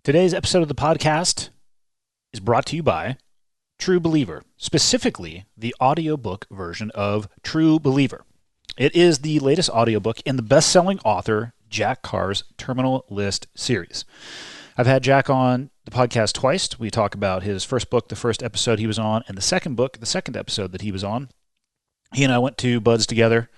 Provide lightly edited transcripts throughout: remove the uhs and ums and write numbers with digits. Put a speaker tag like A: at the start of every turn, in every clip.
A: Today's episode of the podcast is brought to you by True Believer, specifically the audiobook version of True Believer. It is the latest audiobook in the best-selling author Jack Carr's Terminal List series. I've had Jack on the podcast twice. We talk about his first book, the first episode he was on, and the second book, the second episode that he was on. He and I went to Buds together,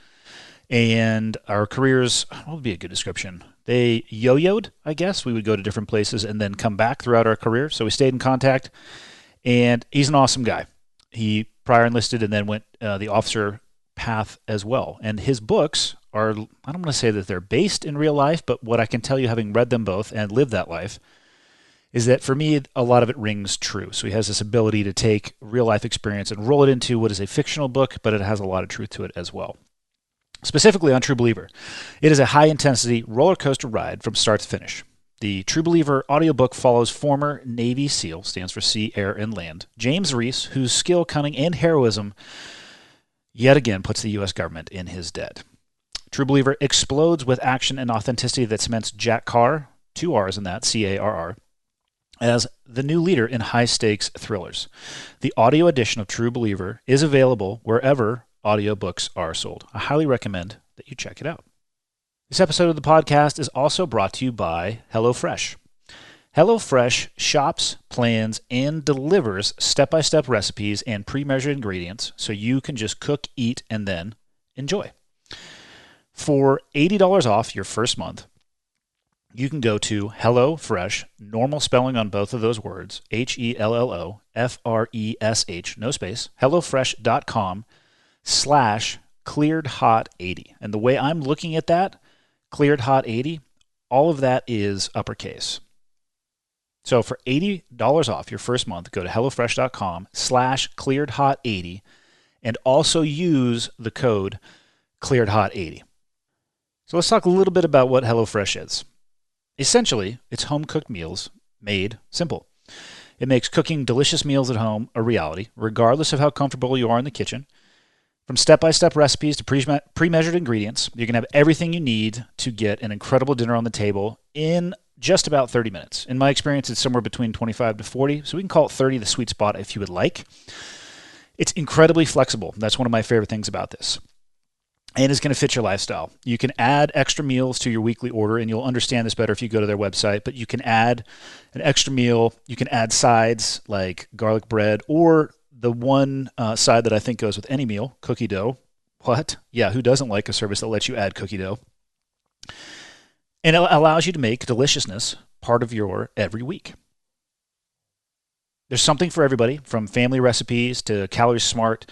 A: and our careers, what would be a good description? They yo-yoed, I guess. We would go to different places and then come back throughout our career. So we stayed in contact, and he's an awesome guy. He prior enlisted and then went the officer path as well. And his books are, I don't want to say that they're based in real life, but what I can tell you, having read them both and lived that life, is that for me, a lot of it rings true. So he has this ability to take real life experience and roll it into what is a fictional book, but it has a lot of truth to it as well. Specifically on True Believer, it is a high-intensity roller coaster ride from start to finish. The True Believer audiobook follows former Navy SEAL, stands for Sea, Air, and Land, James Reese, whose skill, cunning, and heroism yet again puts the U.S. government in his debt. True Believer explodes with action and authenticity that cements Jack Carr, 2 R's in that, C-A-R-R, as the new leader in high-stakes thrillers. The audio edition of True Believer is available wherever audiobooks are sold. I highly recommend that you check it out. This episode of the podcast is also brought to you by HelloFresh. HelloFresh shops, plans, and delivers step-by-step recipes and pre-measured ingredients so you can just cook, eat, and then enjoy. For $80 off your first month, you can go to HelloFresh, normal spelling on both of those words, HelloFresh, no space, HelloFresh.com/clearedhot80. And the way I'm looking at that, clearedhot80, all of that is uppercase. So for $80 off your first month, go to HelloFresh.com/clearedhot80 and also use the code clearedhot80. So let's talk a little bit about what HelloFresh is. Essentially, it's home-cooked meals made simple. It makes cooking delicious meals at home a reality, regardless of how comfortable you are in the kitchen. From step-by-step recipes to pre-measured ingredients, you can have everything you need to get an incredible dinner on the table in just about 30 minutes. In my experience, it's somewhere between 25 to 40, so we can call it 30 the sweet spot if you would like. It's incredibly flexible. That's one of my favorite things about this. And it's going to fit your lifestyle. You can add extra meals to your weekly order, and you'll understand this better if you go to their website, but you can add an extra meal. You can add sides like garlic bread or the one side that I think goes with any meal, cookie dough. What? Yeah, who doesn't like a service that lets you add cookie dough? And it allows you to make deliciousness part of your every week. There's something for everybody, from family recipes to calorie smart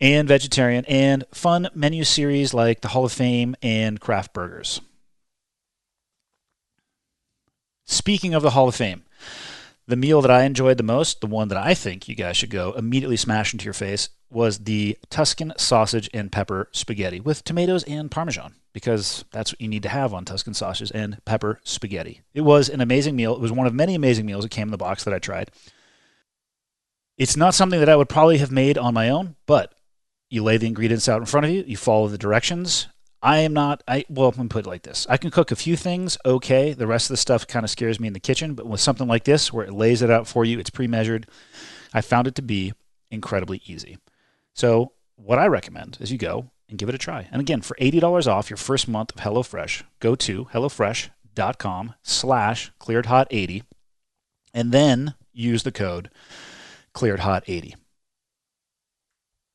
A: and vegetarian, and fun menu series like the Hall of Fame and craft burgers. Speaking of the Hall of Fame, the meal that I enjoyed the most, the one that I think you guys should go immediately smash into your face, was the Tuscan sausage and pepper spaghetti with tomatoes and Parmesan, because that's what you need to have on Tuscan sausage and pepper spaghetti. It was an amazing meal. It was one of many amazing meals that came in the box that I tried. It's not something that I would probably have made on my own, but you lay the ingredients out in front of you, you follow the directions. Let me put it like this. I can cook a few things okay. The rest of the stuff kind of scares me in the kitchen, but with something like this where it lays it out for you, it's pre-measured, I found it to be incredibly easy. So what I recommend is you go and give it a try. And again, for $80 off your first month of HelloFresh, go to HelloFresh.com/clearedhot80 and then use the code clearedhot80.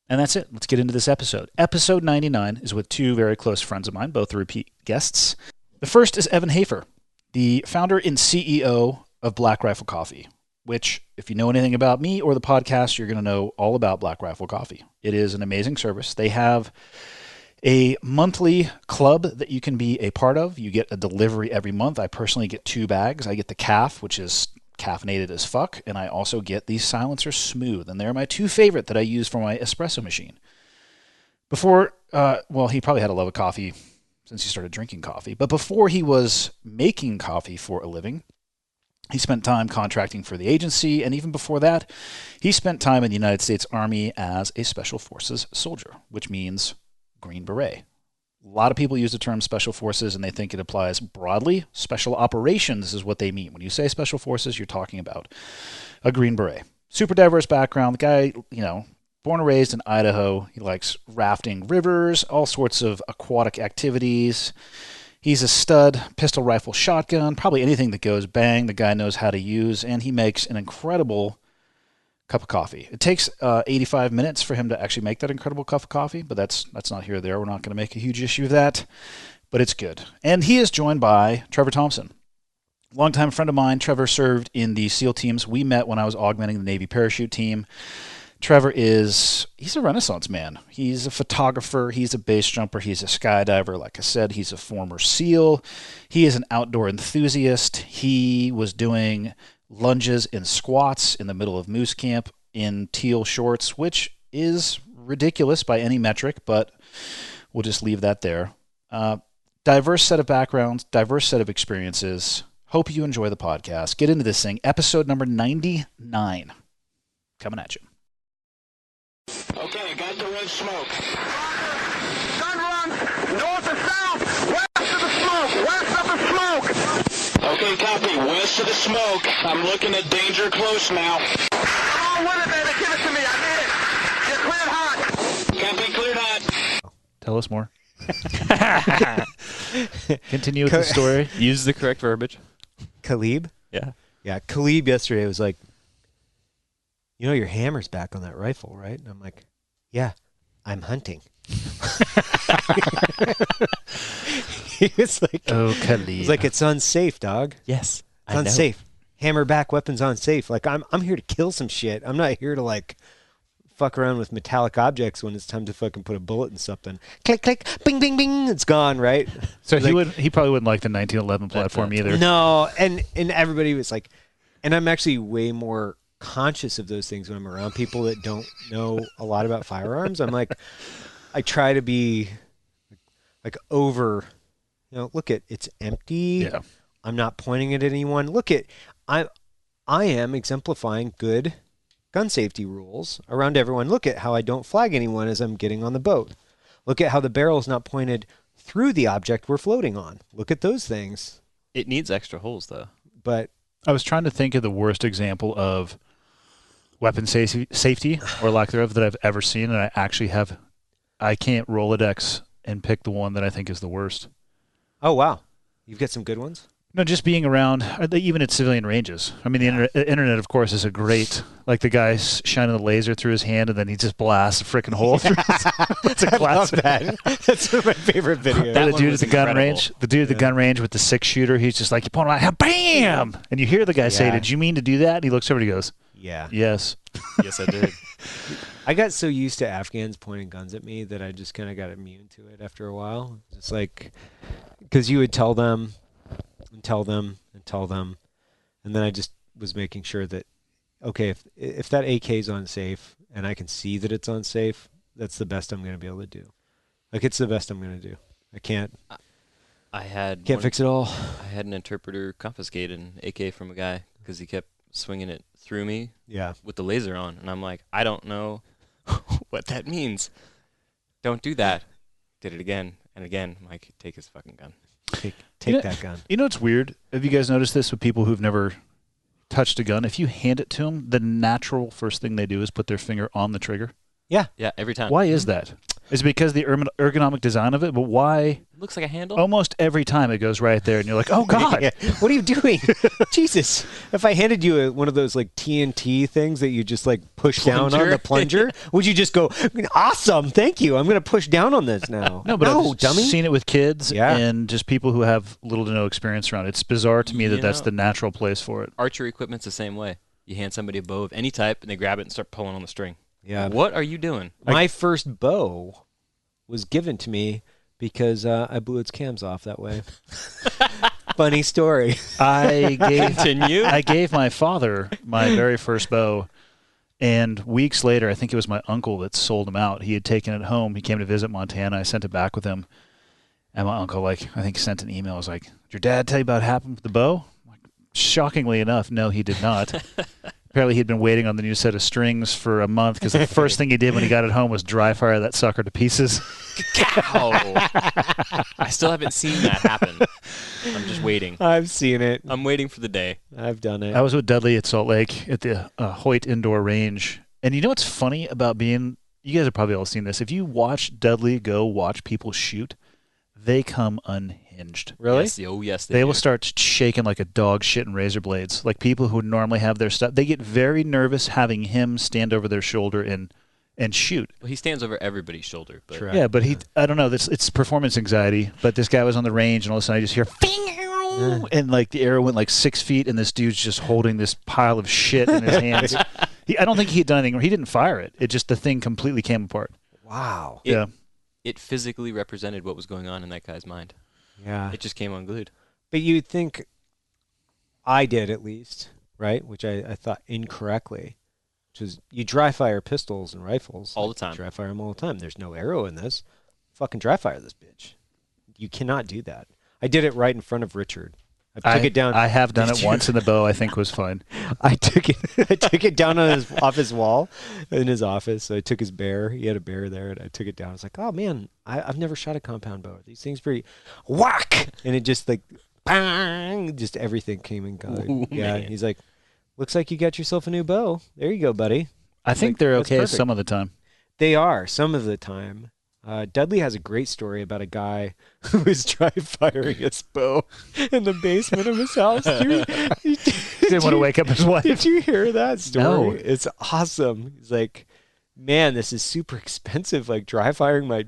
A: And that's it. Let's get into this episode. Episode 99 is with 2 very close friends of mine, both repeat guests. The first is Evan Hafer, the founder and CEO of Black Rifle Coffee, which, if you know anything about me or the podcast, you're going to know all about Black Rifle Coffee. It is an amazing service. They have a monthly club that you can be a part of. You get a delivery every month. I personally get 2 bags. I get the calf, which is caffeinated as fuck, and I also get the Silencer Smooth, and they're my 2 favorite that I use for my espresso machine. Before, he probably had a love of coffee since he started drinking coffee, but before he was making coffee for a living, he spent time contracting for the agency, and even before that, he spent time in the United States Army as a Special Forces soldier, which means Green Beret. A lot of people use the term special forces and they think it applies broadly. Special operations is what they mean. When you say special forces, you're talking about a Green Beret. Super diverse background. The guy, born and raised in Idaho. He likes rafting rivers, all sorts of aquatic activities. He's a stud, pistol, rifle, shotgun, probably anything that goes bang, the guy knows how to use, and he makes an incredible cup of coffee. It takes 85 minutes for him to actually make that incredible cup of coffee, but that's not here or there. We're not going to make a huge issue of that, but it's good. And he is joined by Trevor Thompson, longtime friend of mine. Trevor served in the SEAL teams. We met when I was augmenting the Navy parachute team. Trevor he's a Renaissance man. He's a photographer. He's a base jumper. He's a skydiver. Like I said, he's a former SEAL. He is an outdoor enthusiast. He was doing lunges and squats in the middle of moose camp in teal shorts, which is ridiculous by any metric, but we'll just leave that there. Diverse set of backgrounds, diverse set of experiences. Hope you enjoy the podcast. Get into this thing. Episode number 99. Coming at you.
B: Okay, got the red smoke. Gun run, north and south, west of the smoke, west of the smoke. Okay, copy, west of the smoke. I'm looking at danger close now. Come on with it, baby, give it to me, I need it. You're cleared hot. Copy, cleared hot.
A: Tell us more. Continue with the story.
C: Use the correct verbiage.
D: Khalib?
C: Yeah.
D: Yeah, Khalib yesterday was like, your hammer's back on that rifle, right? And I'm like, yeah, I'm hunting. He was like,
A: oh, Khalib.
D: He was like, it's unsafe, dog.
C: Yes.
D: It's unsafe. Hammer back weapons unsafe. Like, I'm here to kill some shit. I'm not here to, like, fuck around with metallic objects when it's time to fucking put a bullet in something. Click, click, bing, bing, bing. It's gone, right?
A: So he probably wouldn't like the 1911 platform either.
D: No, and everybody was like, and I'm actually way more conscious of those things when I'm around people that don't know a lot about firearms. I'm like, I try to be like over, look at, it's empty.
A: Yeah.
D: I'm not pointing it at anyone. Look at, I am exemplifying good gun safety rules around everyone. Look at how I don't flag anyone as I'm getting on the boat. Look at how the barrel is not pointed through the object we're floating on. Look at those things.
C: It needs extra holes, though.
D: But
A: I was trying to think of the worst example of weapon safety or lack thereof that I've ever seen, and I can't Rolodex and pick the one that I think is the worst.
D: Oh, wow. You've got some good ones?
A: No, just being around, even at civilian ranges. I mean, the internet, of course, is a great, like the guy shining the laser through his hand and then he just blasts a freaking hole through his. It's a classic.
D: I love that. That's one of my favorite videos.
A: The dude at the gun range, the gun range with the 6-shooter, he's just like, you point him out, bam! And you hear the guy say, did you mean to do that? And he looks over and he goes,
D: yeah.
A: Yes.
C: Yes, I did.
D: I got so used to Afghans pointing guns at me that I just kind of got immune to it after a while. It's like, because you would tell them, and then I just was making sure that, okay, if that AK is unsafe and I can see that it's unsafe, that's the best I'm going to be able to do. Like, it's the best I'm going to do. I can't fix it all.
C: I had an interpreter confiscate an AK from a guy because he kept swinging it through me with the laser on, and I'm like, I don't know what that means. Don't do that. Did it again and again. I'm like, take his fucking gun.
D: Take that gun.
A: You know what's weird? Have you guys noticed this with people who've never touched a gun? If you hand it to them, the natural first thing they do is put their finger on the trigger.
D: Yeah.
C: Yeah, every time.
A: Why is that? Is it because of the ergonomic design of it? But why?
C: It looks like a handle.
A: Almost every time it goes right there, and you're like, oh, God.
D: Yeah. What are you doing? Jesus. If I handed you one of those, like, TNT things that you just, like, push down on the plunger, would you just go, awesome, thank you, I'm going to push down on this now?
A: No, but I've
D: dummy.
A: seen it with kids and just people who have little to no experience around it. It's bizarre to me that that's the natural place for it.
C: Archery equipment's the same way. You hand somebody a bow of any type, and they grab it and start pulling on the string.
D: Yeah.
C: What are you doing?
D: My first bow was given to me because I blew its cams off that way. Funny story.
A: I gave my father my very first bow, and weeks later, I think it was my uncle that sold him out. He had taken it home. He came to visit Montana. I sent it back with him, and my uncle, I think, sent an email. I was like, did your dad tell you about what happened with the bow? Shockingly enough, no, he did not. Apparently, he'd been waiting on the new set of strings for a month because the first thing he did when he got it home was dry fire that sucker to pieces.
C: I still haven't seen that happen. I'm just waiting.
D: I've seen it.
C: I'm waiting for the day.
D: I've done it.
A: I was with Dudley at Salt Lake at the Hoyt Indoor Range. And you know what's funny about being, you guys have probably all seen this. If you watch Dudley go watch people shoot, they come unhinged.
D: Really?
C: Yes, oh, yes,
A: They
C: do.
A: will start shaking like a dog shitting razor blades. Like people who normally have their stuff. They get very nervous having him stand over their shoulder and shoot.
C: Well, he stands over everybody's shoulder. But
D: True.
A: Yeah, but I don't know. It's performance anxiety. But this guy was on the range, and all of a sudden I just hear, and like the arrow went like 6 feet, and this dude's just holding this pile of shit in his hands. I don't think he had done anything. He didn't fire it. It just, the thing completely came apart.
D: Wow.
C: It physically represented what was going on in that guy's mind.
D: Yeah.
C: It just came unglued.
D: But you'd think, I did at least, right? Which I thought incorrectly. Which is, you dry fire pistols and rifles.
C: All the time.
D: Dry fire them all the time. There's no arrow in this. Fucking dry fire this bitch. You cannot do that. I did it right in front of Richard. I took it down.
A: I have done it once, and the bow I think was fine.
D: I took it down on off his wall in his office. So I took his bear. He had a bear there, and I took it down. I was like, oh man, I've never shot a compound bow. These things pretty whack, and it just like bang, just everything came and go.
C: Ooh,
D: Yeah,
C: man.
D: he's like, looks like you got yourself a new bow. There you go, buddy.
A: I think
D: Like,
A: they're
D: that's
A: okay
D: perfect.
A: some of the time.
D: They are some of the time. Dudley has a great story about a guy who was dry firing his bow in the basement of his house.
A: Didn't want to wake up his wife.
D: Did you hear that story?
A: No.
D: It's awesome. He's like, man, this is super expensive, like dry firing my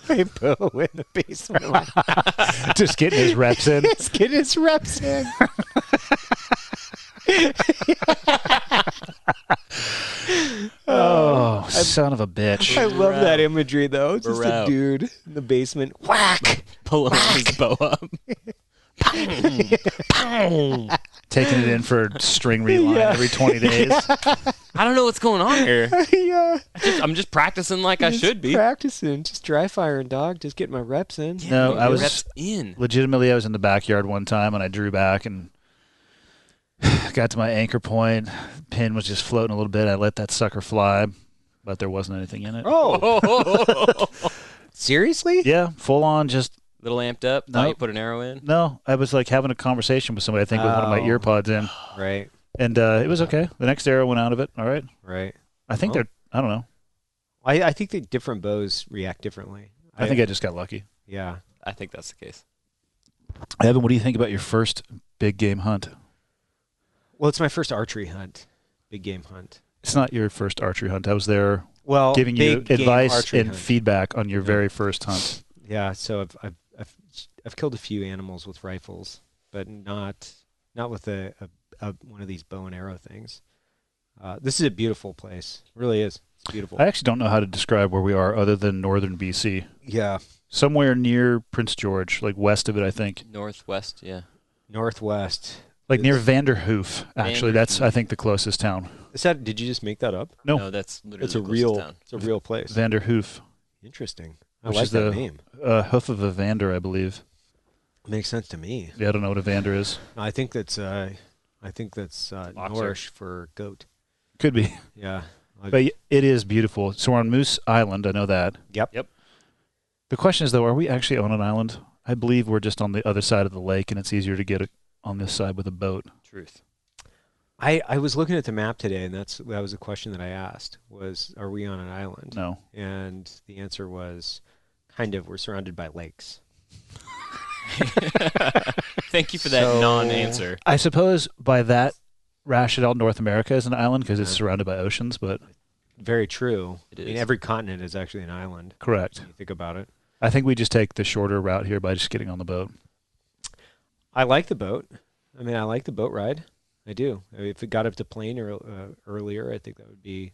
D: bow in the basement.
A: Just getting his reps in.
D: Just get his reps in.
A: Oh, son of a bitch.
D: I love that imagery, though. Just
C: We're
D: a
C: out.
D: dude in the basement. Whack!
C: Pulling his bow up.
A: Taking it in for string reline
D: Yeah.
A: every 20 days.
C: I don't know what's going on here.
D: Yeah.
C: I'm just practicing like I
D: Just
C: should be.
D: practicing. Just dry firing, dog. Just getting my reps in.
A: No,
C: Get
A: I
C: your
A: was
C: reps in.
A: legitimately, I was in the backyard one time and I drew back and got to my anchor point. Pin was just floating a little bit. I let that sucker fly, but there wasn't anything in it.
D: Oh, seriously?
A: Yeah, full on just,
C: Little amped up. Thought
A: Nope.
C: you put an arrow in.
A: no, I was like having a conversation with somebody, I think with one of my
D: Oh.
A: earpods in.
D: Right,
A: And it was okay. The next arrow went out of it. All right.
D: right.
A: I think
D: Oh.
A: they're, I don't know.
D: I think that different bows react differently.
A: I think I just got lucky.
D: Yeah.
C: I think that's the case.
A: Evan, what do you think about your first big game hunt?
D: Well, it's my first archery hunt, big game hunt.
A: It's not your first archery hunt. I was there
D: Well,
A: giving you
D: big game
A: advice
D: archery
A: and
D: hunt.
A: feedback on your very first hunt.
D: Yeah, so I've killed a few animals with rifles, but not with a one of these bow and arrow things. This is a beautiful place. It really is. It's beautiful.
A: I actually don't know how to describe where we are other than northern BC.
D: Yeah,
A: Somewhere near Prince George, like west of it, I think.
C: Northwest, yeah.
D: northwest.
A: Like near
D: It's-
A: Vanderhoof, actually. That's, I think, the closest town.
D: Is that? Did you just make that up?
A: No.
C: That's literally
D: It's a
C: the closest
D: real.
C: town.
D: It's a real place.
A: Vanderhoof.
D: Interesting. I
A: Which
D: like
A: is
D: that
A: the-
D: name.
A: Hoof of a Vander, I believe.
D: Makes sense to me.
A: Yeah, I don't know what a Vander is.
D: I think that's Norse for goat.
A: Could be.
D: Yeah.
A: But it is beautiful. So we're on Moose Island. I know that.
D: Yep.
A: The question is, though, are we actually on an island? I believe we're just on the other side of the lake, and it's easier to get it on this side with a boat.
C: Truth.
D: I was looking at the map today, and that was a question that I asked: was, are we on an island?
A: No.
D: And the answer was, kind of. We're surrounded by lakes.
C: Thank you for that
D: So-
C: non-answer.
A: I suppose by that rationale, North America is an island because it's surrounded by oceans, but
D: Very true.
C: It
D: I mean,
C: is.
D: every continent is actually an island.
A: correct.
D: When you think about it.
A: I think we just take the shorter route here by just getting on the boat.
D: I like the boat. I mean, I like the boat ride. I do. I mean, if it got up to plane earlier, I think that would be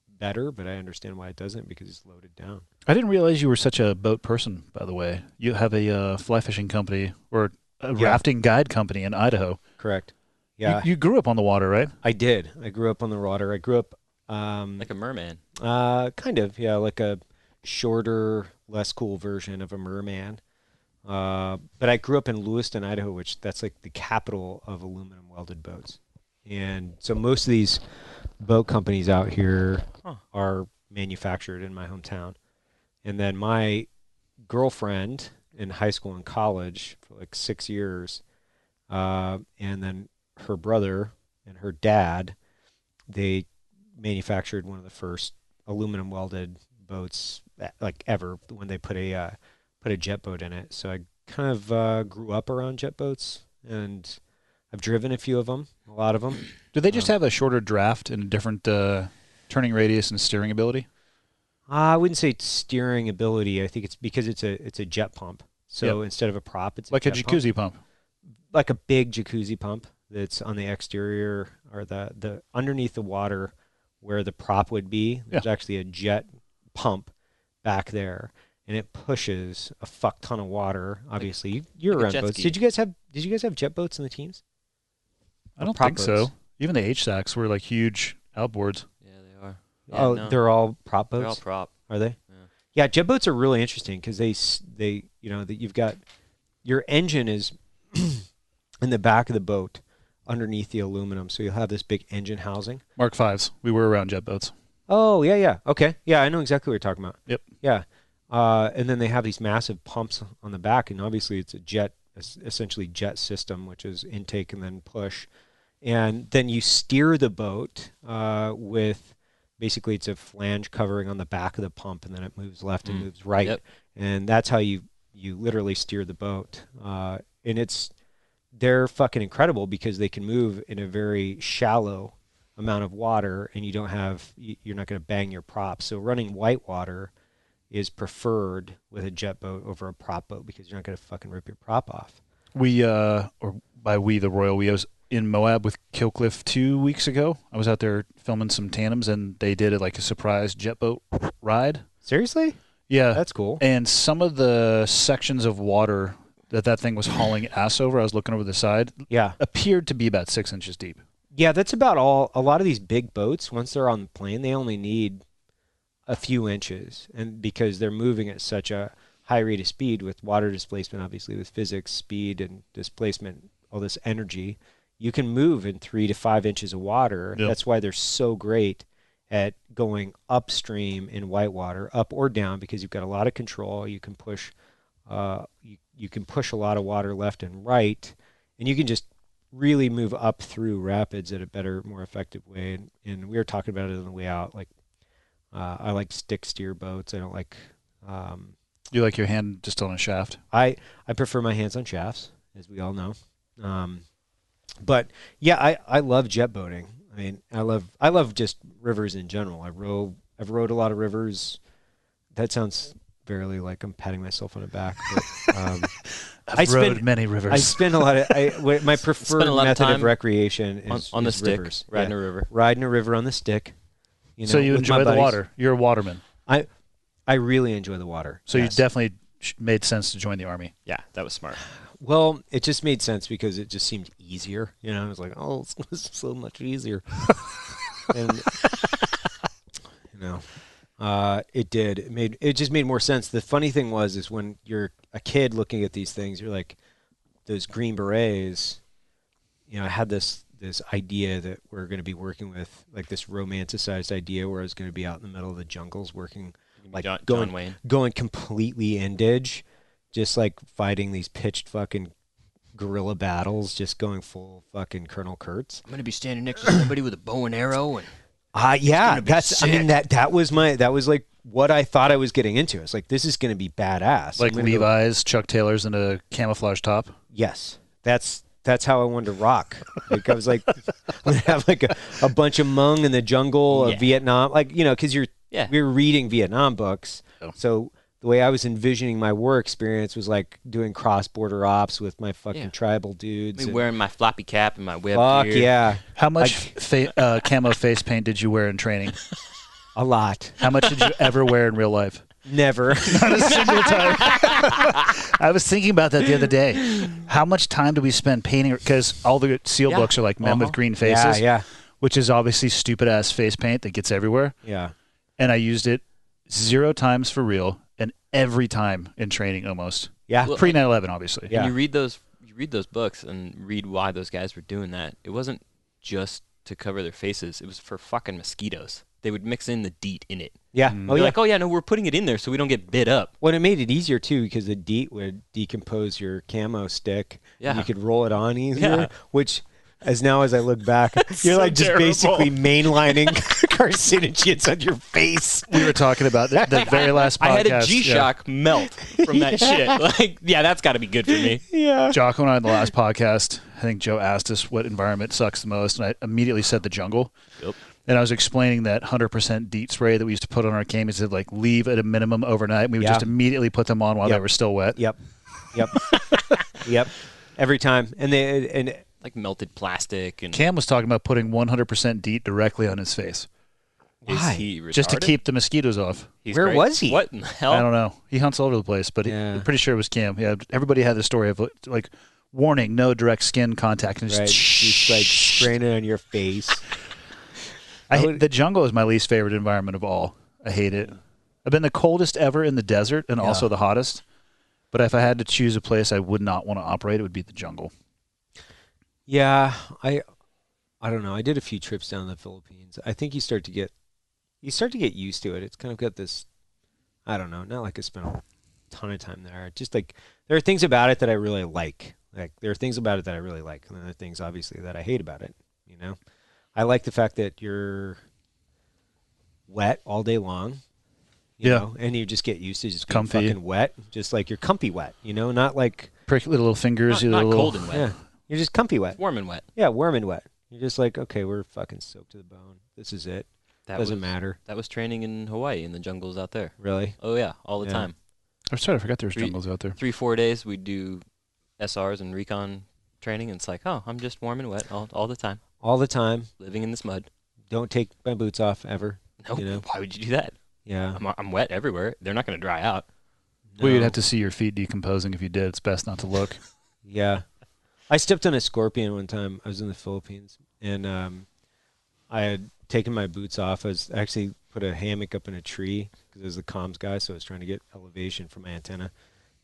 D: better. But I understand why it doesn't, because it's loaded down.
A: I didn't realize you were such a boat person, by the way. You have a fly fishing company or a
D: Yeah.
A: rafting guide company in Idaho.
D: Correct. Yeah,
A: You grew up on the water, right?
D: I did. I grew up on the water. I grew up
C: Like a merman.
D: kind of, yeah, like a shorter, less cool version of a merman. But I grew up in Lewiston, Idaho, which that's like the capital of aluminum welded boats. And so most of these boat companies out here are manufactured in my hometown. And then my girlfriend in high school and college for like 6 years, and then her brother and her dad, they manufactured one of the first aluminum welded boats like ever when they put a jet boat in it. So I kind of grew up around jet boats, and I've driven a few of them, a lot of them.
A: Do they just have a shorter draft and a different turning radius and steering ability?
D: I wouldn't say steering ability. I think it's because it's a jet pump. So instead of a prop, it's
A: like a jacuzzi pump.
D: Like a big jacuzzi pump that's on the exterior or the underneath the water where the prop would be. There's actually a jet pump back there, and it pushes a fuck ton of water. Obviously, you're around boats. Did you guys have jet boats in the teams?
A: I don't think so. Even the H-Sacks were like huge outboards.
C: Yeah, they are.
D: Yeah,
C: no.
D: They're all prop boats?
C: They're all prop.
D: Are they?
C: Yeah.
D: Yeah, jet boats are really interesting because they that you've got your engine is in the back of the boat underneath the aluminum, so you'll have this big engine housing.
A: Mark V's. We were around jet boats.
D: Oh, yeah. Okay. Yeah, I know exactly what you're talking about.
A: Yep.
D: Yeah. And then they have these massive pumps on the back, and obviously it's essentially jet system, which is intake and then push. And then you steer the boat with basically it's a flange covering on the back of the pump, and then it moves left and moves right.
C: Yep.
D: And that's how you literally steer the boat. And they're fucking incredible because they can move in a very shallow amount of water, and you're not going to bang your props. So running whitewater is preferred with a jet boat over a prop boat because you're not going to fucking rip your prop off.
A: We, or by we, the Royal We, I was in Moab with Killcliff 2 weeks ago. I was out there filming some tandems, and they did like a surprise jet boat ride.
D: Seriously?
A: Yeah.
D: That's cool.
A: And some of the sections of water that thing was hauling ass over, I was looking over the side, appeared to be about 6 inches deep.
D: Yeah, that's about all. A lot of these big boats, once they're on the plane, they only need a few inches, and because they're moving at such a high rate of speed with water displacement, obviously with physics, speed and displacement, all this energy, you can move in 3 to 5 inches of water. Yep. That's why they're so great at going upstream in whitewater, up or down, because you've got a lot of control. You can push, you can push a lot of water left and right, and you can just really move up through rapids at a better, more effective way. And we were talking about it on the way out. Like, I like stick steer boats. I don't like.
A: You like your hand just on a shaft?
D: I prefer my hands on shafts, as we all know. But yeah, I love jet boating. I mean, I love just rivers in general. I've rowed a lot of rivers. That sounds barely like I'm patting myself on the back. But,
A: I've rowed many rivers.
D: I spend a lot of my preferred method of recreation is
C: on the
D: is
C: stick,
D: rivers.
C: riding a river.
D: Riding a river on the stick. You know,
A: so you
D: with
A: enjoy
D: my
A: the
D: buddies.
A: water. You're a waterman.
D: I really enjoy the water.
A: So
D: yes.
A: you definitely made sense to join the Army.
C: Yeah, that was smart.
D: Well, it just made sense because it just seemed easier. You know, I was like, oh, it's so much easier. And you know, it did. It just made more sense. The funny thing is when you're a kid looking at these things, you're like, those Green Berets. You know, I had this idea that we're going to be working with, like this romanticized idea where I was going to be out in the middle of the jungles working, like
C: John Wayne.
D: going completely indige, just like fighting these pitched fucking guerrilla battles, just going full fucking Colonel Kurtz.
C: I'm going to be standing next to somebody with a bow and arrow, and
D: yeah, that was like what I thought I was getting into. It's like, this is going to be badass.
A: Like Levi's, Chuck Taylor's, and a camouflage top.
D: Yes, that's how I wanted to rock. Like, I was like, we have like a bunch of Hmong in the jungle of Vietnam, like, you know, because we were reading Vietnam books. Oh. So the way I was envisioning my war experience was like doing cross-border ops with my fucking tribal dudes.
C: Me wearing my floppy cap and my whip.
D: Fuck gear. Yeah.
A: How much camo face paint did you wear in training?
D: A lot.
A: How much did you ever wear in real life?
D: Never.
A: Not a single time. I was thinking about that the other day. How much time do we spend painting? Because all the SEAL books are like men with green faces.
D: Yeah.
A: Which is obviously stupid-ass face paint that gets everywhere.
D: Yeah.
A: And I used it 0 times for real and every time in training almost.
D: Yeah.
A: Well, pre-9/11, obviously.
C: Yeah. And you read those books and read why those guys were doing that. It wasn't just to cover their faces. It was for fucking mosquitoes. They would mix in the DEET in it.
D: Yeah.
C: They're like, oh yeah, no, we're putting it in there so we don't get bit up.
D: Well, it made it easier too because the DEET would decompose your camo stick.
C: Yeah.
D: And you could roll it on easier,
C: Yeah.
D: which, as I look back, you're
A: so
D: like just
A: terrible.
D: basically mainlining carcinogens on your face.
A: We were talking about the very last podcast.
C: I had a G-Shock melt from that shit. Like, yeah, that's got to be good for me.
D: Yeah.
A: Jocko and I on the last podcast, I think Joe asked us what environment sucks the most, and I immediately said the jungle.
C: Yep.
A: And I was explaining that 100% DEET spray that we used to put on our camis to like leave at a minimum overnight. We would just immediately put them on while they were still wet.
D: Yep. Every time, and
C: Like melted plastic. And
A: Cam was talking about putting 100% DEET directly on his face.
D: Why?
C: Is he retarded?
A: Just to keep the mosquitoes off.
C: He's
D: Where
C: great.
D: was he?
C: What in the hell?
A: I don't know. He hunts all over the place, but
D: Yeah.
A: I'm pretty sure it was Cam. Yeah, everybody had the story of like, warning, no direct skin contact. And
D: right, just like spraying it on your face.
A: The jungle is my least favorite environment of all. I hate it. I've been the coldest ever in the desert and also the hottest. But if I had to choose a place I would not want to operate, it would be the jungle.
D: Yeah, I don't know. I did a few trips down the Philippines. I think you start to get used to it. It's kind of got this, I don't know, not like I spent a ton of time there. Just like there are things about it that I really like. Like there are things about it that I really like, and then there are things obviously that I hate about it. You know, I like the fact that you're wet all day long. You know, and you just get used to just being
A: comfy.
D: fucking wet, just like you're comfy wet. You know, not like
A: Prickly little fingers.
C: Not
A: little,
C: cold and wet.
D: yeah, you're just comfy wet.
C: Warm and wet.
D: Yeah, warm and wet. You're just like, okay, we're fucking soaked to the bone. This is it. Doesn't matter.
C: That was training in Hawaii in the jungles out there.
D: Really?
C: Oh yeah, all the time.
A: I'm sorry, I forgot there was jungles out there.
C: 3-4 days we'd do SRs and recon training, and it's like, oh, I'm just warm and wet all the time.
D: All the time.
C: Living in this mud.
D: Don't take my boots off ever.
C: No,
D: You know?
C: why would you do that?
D: Yeah.
C: I'm wet everywhere. They're not going to dry out.
A: Well, you'd
D: No.
A: have to see your feet decomposing if you did. It's best not to look.
D: Yeah. I stepped on a scorpion one time. I was in the Philippines, and I had taken my boots off. I was actually put a hammock up in a tree because I was the comms guy, so I was trying to get elevation for my antenna.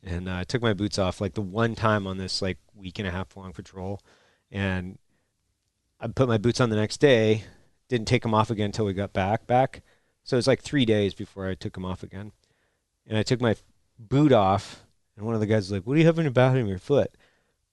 D: And I took my boots off like the one time on this like week and a half long patrol, and I put my boots on the next day. Didn't take them off again until we got back. So it was like 3 days before I took them off again. And I took my boot off, and one of the guys was like, "What do you have in the back of your foot?"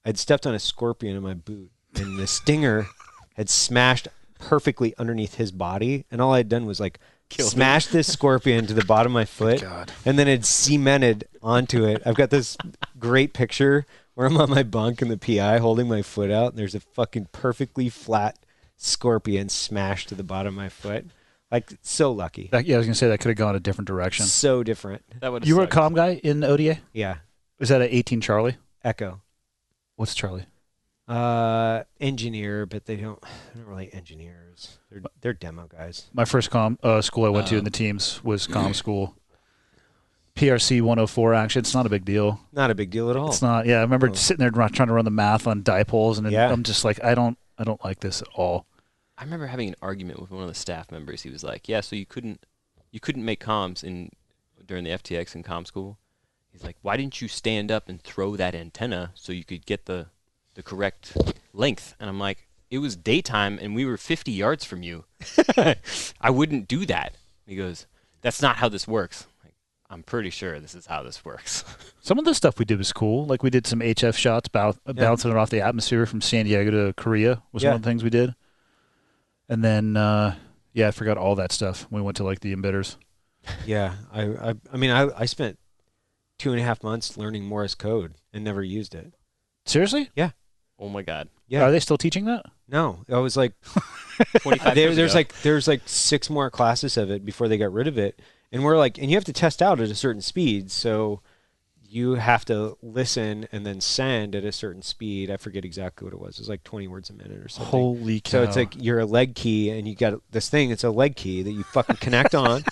D: I'd stepped on a scorpion in my boot, and the stinger had smashed perfectly underneath his body, and all I'd done was like smash this scorpion to the bottom of my foot,
A: God.
D: and then it cemented onto it. I've got this great picture where I'm on my bunk in the PI holding my foot out, and there's a fucking perfectly flat scorpion smashed to the bottom of my foot. Like, so lucky.
A: I was going to say that could have gone a different direction.
D: So different.
C: That would.
A: You were a comm guy in ODA?
D: Yeah.
A: Was that an 18 Charlie?
D: Echo.
A: What's Charlie?
D: Engineer, but they're not really engineers. They're demo guys.
A: My first comm school I went to in the teams was comm school. PRC 104 action. It's not a big deal.
D: Not a big deal at all.
A: It's not. Yeah, I remember sitting there trying to run the math on dipoles, and I'm just like, I don't like this at all.
C: I remember having an argument with one of the staff members. He was like, "Yeah, so you couldn't make comms during the FTX in comm school." He's like, "Why didn't you stand up and throw that antenna so you could get the correct length?" And I'm like, "It was daytime and we were 50 yards from you. I wouldn't do that." He goes, "That's not how this works." I'm like, I'm pretty sure this is how this works.
A: Some of the stuff we did was cool. Like we did some HF shots, bouncing it off the atmosphere from San Diego to Korea was one of the things we did. And then, I forgot all that stuff. We went to like the embitters.
D: Yeah, I spent 2.5 months learning Morse code and never used it.
A: Seriously?
D: Yeah.
C: Oh my God.
D: Yeah.
A: Are they still teaching that?
D: No, I was like,
C: 25 years
D: there's
C: ago.
D: like 6 more classes of it before they got rid of it, and we're like, and you have to test out at a certain speed, so you have to listen and then send at a certain speed. I forget exactly what it was. It was like 20 words a minute or something.
A: Holy cow.
D: So it's like you're a leg key, and you got this thing. It's a leg key that you fucking connect on,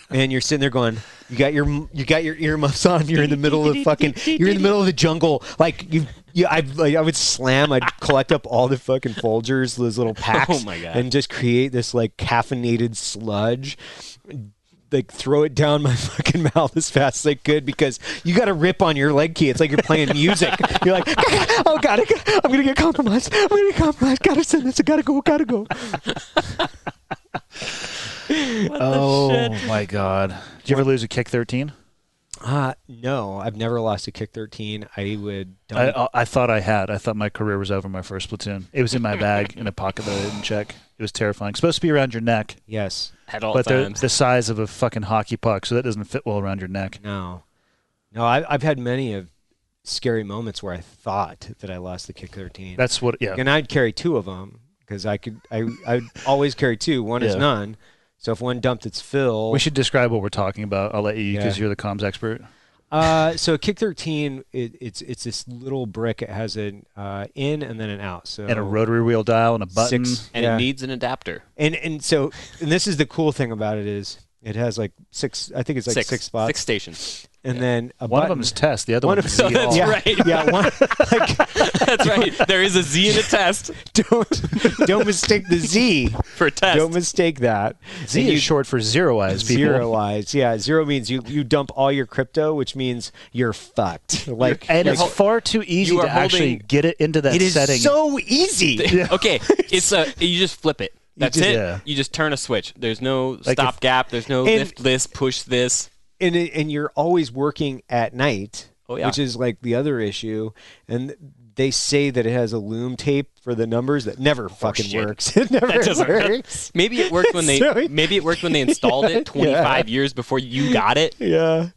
D: and you're sitting there going, you got your earmuffs on. You're in the middle of the jungle. Like I would slam. I'd collect up all the fucking Folgers, those little packs,
C: Oh my God.
D: and just create this like caffeinated sludge. Like throw it down my fucking mouth as fast as I could because you got to rip on your leg key. It's like you're playing music. You're like, oh God, I'm gonna get compromised. Gotta send this. I gotta go.
A: Oh my God! Did you ever lose a kick 13?
D: No, I've never lost a kick 13.
A: I thought I had. I thought my career was over my first platoon. It was in my bag in a pocket that I didn't check. It was terrifying. It's supposed to be around your neck.
D: Yes.
C: At all
A: but
C: times.
A: They're the size of a fucking hockey puck, so that doesn't fit well around your neck.
D: No. I've had many of scary moments where I thought that I lost the kick 13.
A: That's what. Yeah.
D: And I'd carry two of them because I'd always carry two. One is none. So if one dumped its fill,
A: we should describe what we're talking about. I'll let you because you're the comms expert.
D: So a kick 13, it's this little brick. It has an in and then an out. So
A: and a rotary wheel dial and a button.
C: It needs an adapter.
D: And this is the cool thing about it is it has like six. I think it's like six spots.
C: 6 stations.
D: And then
A: one of them is test. The other one is Z.
C: That's right.
D: Yeah, one,
C: that's right. There is a Z in a test.
D: Don't mistake the Z
C: for test.
D: Don't mistake that.
A: Z is short for zeroized people.
D: Zeroized. Yeah, zero means you dump all your crypto, which means you're fucked.
A: It's far too easy to actually get it into that setting.
D: It is so easy.
C: Okay, you just flip it. That's it. Yeah. You just turn a switch. There's no stop gap. There's no lift this, push this.
D: And you're always working at night, which is like the other issue. And they say that it has a loom tape for the numbers that never fucking works. It never works.
C: Maybe it worked when they installed it 25 years before you got it.
D: Yeah.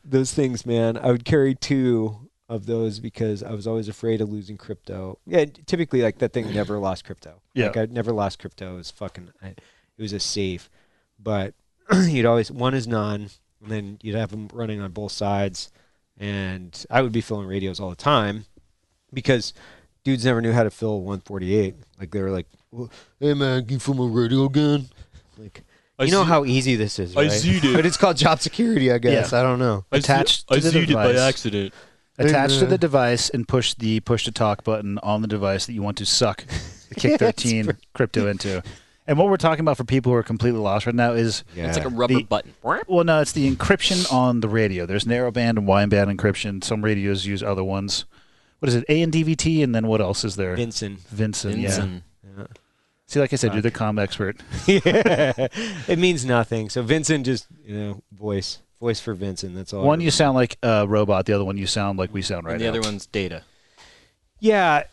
D: Those things, man. I would carry two of those because I was always afraid of losing crypto. Yeah, typically like that thing never lost crypto.
A: Yeah,
D: like I never lost crypto. It was it was a safe, but. You'd always one is none, and then you'd have them running on both sides, and I would be filling radios all the time because dudes never knew how to fill 148. Like they were like, "Hey man, can you fill my radio again?" Like you know how easy this is, right?
C: I Z'd it,
D: but it's called job security, I guess. I don't know.
A: Attached to the device.
C: It by accident.
A: Attached to the device and push the push to talk button on the device that you want to suck the Kick 13 crypto into. And what we're talking about for people who are completely lost right now is...
C: It's like a rubber button.
A: Well, no, it's the encryption on the radio. There's narrowband and wideband encryption. Some radios use other ones. What is it? ANDVT, and then what else is there?
D: Vincent.
A: Yeah. See, like I said, you're the comm expert.
D: It means nothing. So Vincent just, voice for Vincent. That's all.
A: One, you sound like a robot. The other one, you sound like we sound right now.
C: And the other one's data.
D: Yeah.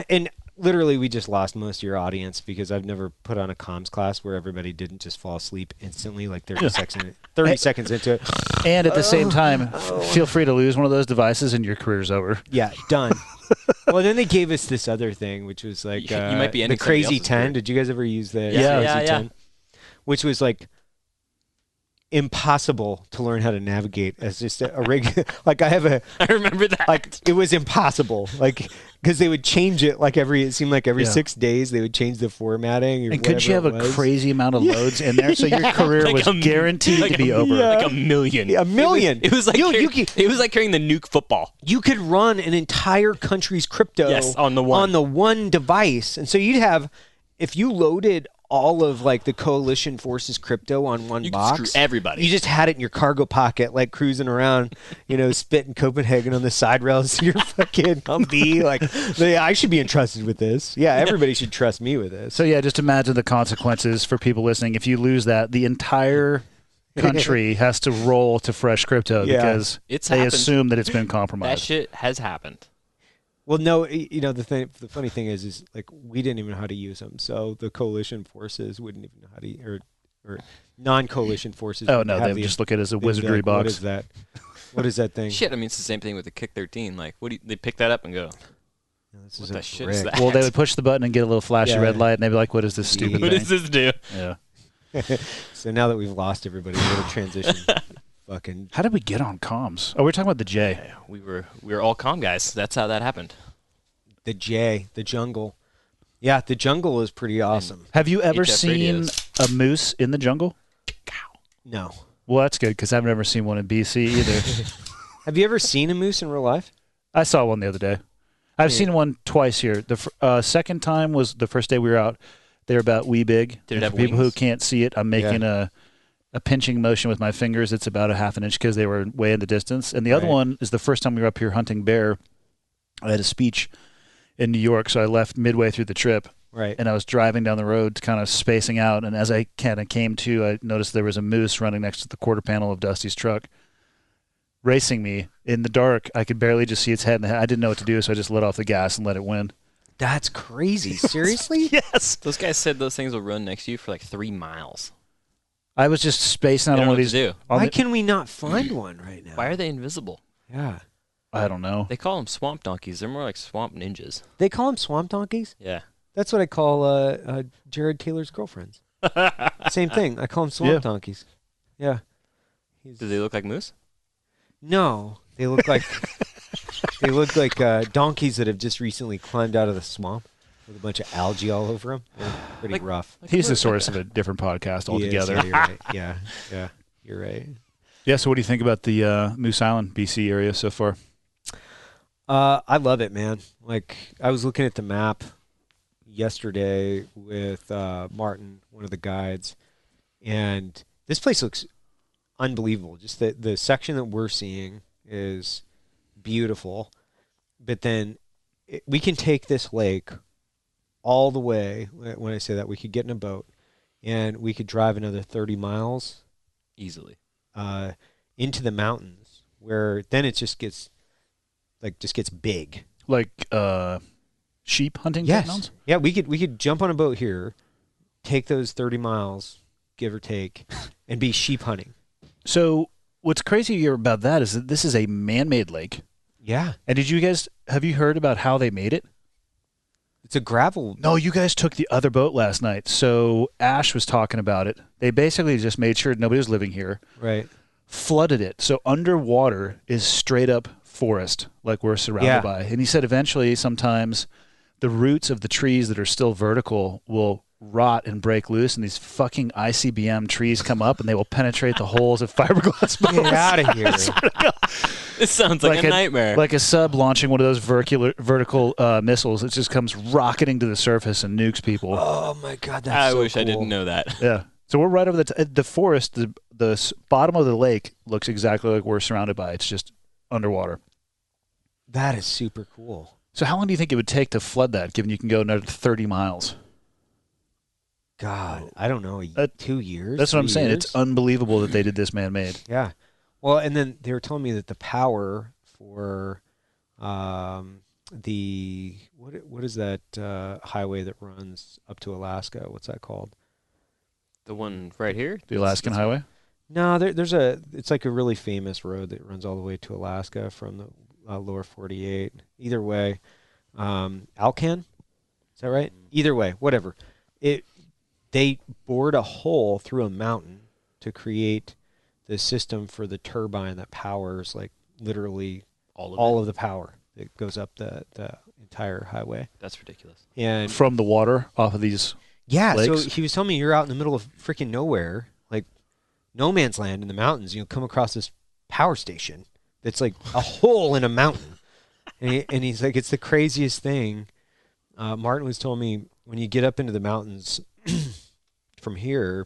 D: And... literally, we just lost most of your audience because I've never put on a comms class where everybody didn't just fall asleep instantly, like 30 seconds into it.
A: And at the same time, feel free to lose one of those devices and your career's over.
D: Yeah, done. Well, then they gave us this other thing, which was like
C: you might be
D: the Crazy 10. Did you guys ever use the
C: Crazy
D: 10? Which was like impossible to learn how to navigate as just a rig. Like I
C: remember that.
D: Like it was impossible. Like because they would change it it seemed like every 6 days they would change the formatting.
A: And couldn't you have a crazy amount of loads in there? So your career was guaranteed to be over.
C: Like a million.
D: Yeah, a million.
C: It was like it was like carrying the nuke football.
D: You could run an entire country's crypto
C: on the
D: one device. And so you'd have, if you loaded all of like the coalition forces crypto on one box,
C: could screw everybody.
D: You just had it in your cargo pocket, like cruising around, spitting Copenhagen on the side rails of your fucking Humvee. Like, I should be entrusted with this. Yeah, everybody should trust me with this.
A: So yeah, just imagine the consequences for people listening. If you lose that, the entire country has to roll to fresh crypto because they assume that it's been compromised.
C: That shit has happened.
D: Well, no, the funny thing is like we didn't even know how to use them, so the coalition forces wouldn't even know how to, or non-coalition forces.
A: Oh no, they just look at it as a wizardry box.
D: What is that? What is that thing?
C: Shit, I mean it's the same thing with the Kick 13. Like, they pick that up and go, what the shit is that?
A: Well, they would push the button and get a little flashy red light, and they'd be like, "What is this stupid thing?
C: What does this do?"
A: Yeah.
D: So now that we've lost everybody, we're going to transition. Fucking.
A: How did we get on comms? Oh, we're talking about the J.
C: Yeah, we were all comm guys. That's how that happened.
D: The J, the jungle. Yeah, the jungle is pretty awesome.
A: Have you ever seen a moose in the jungle?
D: No.
A: Well, that's good because I've never seen one in BC either.
D: Have you ever seen a moose in real life?
A: I saw one the other day. I've seen one twice here. The second time was the first day we were out. They're about wee big.
C: Did it have
A: people
C: wings?
A: Who can't see it, I'm making a pinching motion with my fingers. It's about a half an inch because they were way in the distance. And the other one is the first time we were up here hunting bear. I had a speech in New York, so I left midway through the trip,
D: Right.
A: And I was driving down the road, kind of spacing out. And as I kind of came to, I noticed there was a moose running next to the quarter panel of Dusty's truck, racing me in the dark. I could barely just see its head. And I didn't know what to do, so I just let off the gas and let it win.
D: That's crazy. Seriously?
A: Yes.
C: Those guys said those things will run next to you for like 3 miles.
A: I was just spacing out on one of these.
D: Why can we not find one right now?
C: Why are they invisible?
D: Yeah.
A: I don't know.
C: They call them swamp donkeys. They're more like swamp ninjas.
D: They call them swamp donkeys?
C: Yeah.
D: That's what I call Jared Taylor's girlfriends. Same thing. I call them swamp donkeys. Yeah.
C: Do they look like moose?
D: No. They look like donkeys that have just recently climbed out of the swamp with a bunch of algae all over them. They're pretty rough.
A: He's the source of a different podcast altogether.
D: Yeah, you're right. Yeah, you're right.
A: Yeah, so what do you think about the Moose Island, BC area so far?
D: I love it, man. Like, I was looking at the map yesterday with Martin, one of the guides, and this place looks unbelievable. Just the section that we're seeing is beautiful, but then we can take this lake all the way. When I say that, we could get in a boat and we could drive another 30 miles
C: easily
D: into the mountains, where then it just gets big.
A: Like sheep hunting?
D: Yes.
A: Mountains?
D: Yeah, we could jump on a boat here, take those 30 miles, give or take, and be sheep hunting.
A: So what's crazy about that is that this is a man-made lake.
D: Yeah.
A: And have you heard about how they made it?
D: It's a gravel.
A: No, you guys took the other boat last night. So Ash was talking about it. They basically just made sure nobody was living here.
D: Right.
A: Flooded it. So underwater is straight up forest, like we're surrounded by. And he said eventually sometimes the roots of the trees that are still vertical will rot and break loose, and these fucking ICBM trees come up and they will penetrate the holes of fiberglass boats.
D: Get out of here.
C: This sounds like a nightmare.
A: Like a sub launching one of those vertical missiles. It just comes rocketing to the surface and nukes people.
D: Oh my God, that's
C: I wish
D: cool.
C: I didn't know that.
A: Yeah. So we're right over the forest. The bottom of the lake looks exactly like we're surrounded by. It's just underwater.
D: That is super cool.
A: So how long do you think it would take to flood that, given you can go another 30 miles?
D: God, I don't know, 2 years?
A: That's what I'm saying.
D: Years?
A: It's unbelievable that they did this man-made.
D: Yeah. Well, and then they were telling me that the power for the what is that highway that runs up to Alaska? What's that called?
C: The one right here?
A: The Alaskan Highway?
D: No, it's like a really famous road that runs all the way to Alaska from the lower 48. Either way, Alcan? Is that right? Either way, whatever. They bored a hole through a mountain to create the system for the turbine that powers like literally all of the power that goes up the entire highway.
C: That's ridiculous.
D: And
A: from the water off of these lakes?
D: So he was telling me you're out in the middle of freaking nowhere, like no man's land in the mountains. You'll come across this power station that's like a hole in a mountain. And he's like, it's the craziest thing. Martin was telling me when you get up into the mountains from here,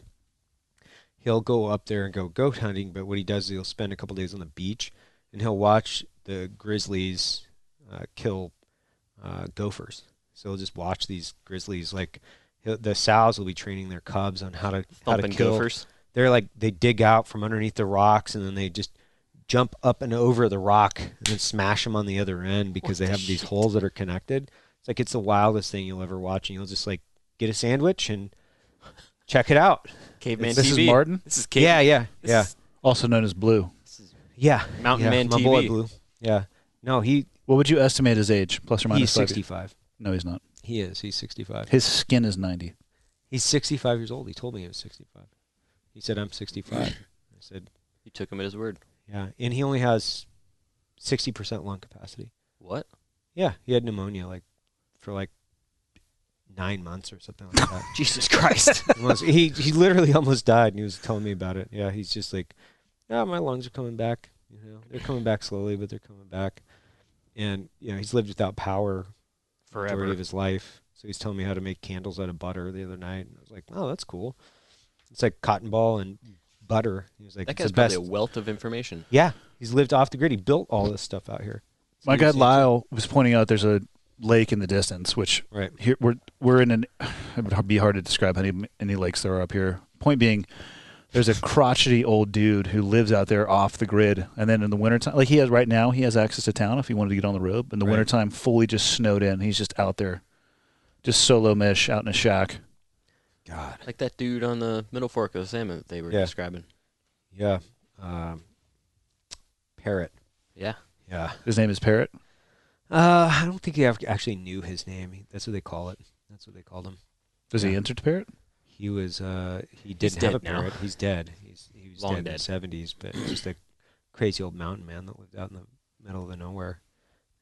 D: he'll go up there and go goat hunting, but what he does is he'll spend a couple days on the beach and he'll watch the grizzlies kill gophers. So he'll just watch these grizzlies. Like the sows will be training their cubs on how to kill
C: gophers.
D: They're like, they dig out from underneath the rocks and then they just jump up and over the rock and then smash them on the other end because they have these holes that are connected. It's like, it's the wildest thing you'll ever watch. And you'll just like get a sandwich and check it out.
C: Caveman
A: this
C: TV.
A: Is Martin?
C: This is Caveman.
D: Yeah.
A: Also known as Blue.
C: Mountain Man
D: my
C: TV.
D: boy Blue. Yeah. No,
A: What would you estimate his age, plus or minus?
D: He's 65.
A: No, he's not.
D: He is. He's 65.
A: His skin is 90.
D: He's 65 years old. He told me he was 65. He said, I'm 65. I said,
C: You took him at his word.
D: yeah. And he only has 60% lung capacity.
C: What?
D: Yeah. He had pneumonia for 9 months or something like that.
C: Jesus Christ.
D: He literally almost died, and he was telling me about it. Yeah, he's just like, yeah, my lungs are coming back. They're coming back slowly, but they're coming back. And he's lived without power for the majority of his life. So he's telling me how to make candles out of butter the other night, and I was like, oh, that's cool. It's like cotton ball and butter. He was like,
C: that
D: it's
C: guy's
D: the best.
C: probably a wealth of information.
D: Yeah, he's lived off the grid. He built all this stuff out here.
A: My guy Lyle was pointing out there's lake in the distance, which
D: Right.
A: here we're in an. It would be hard to describe how any lakes there are up here. Point being, there's a crotchety old dude who lives out there off the grid, and then in the wintertime, like he has right now, he has access to town if he wanted to get on the road. In the wintertime, fully just snowed in. He's just out there, just solo mesh out in a shack.
D: God.
C: Like that dude on the middle fork of the salmon that they were describing.
D: Yeah. Parrot.
C: Yeah.
D: Yeah.
A: His name is Parrot.
D: I don't think he actually knew his name. That's what they call it. That's what they called him.
A: Does he answer to Parrot?
D: He was. He didn't have a
C: dead now.
D: parrot. He's dead. He was
C: Long
D: dead in
C: dead.
D: the 70s, but just a crazy old mountain man that lived out in the middle of the nowhere.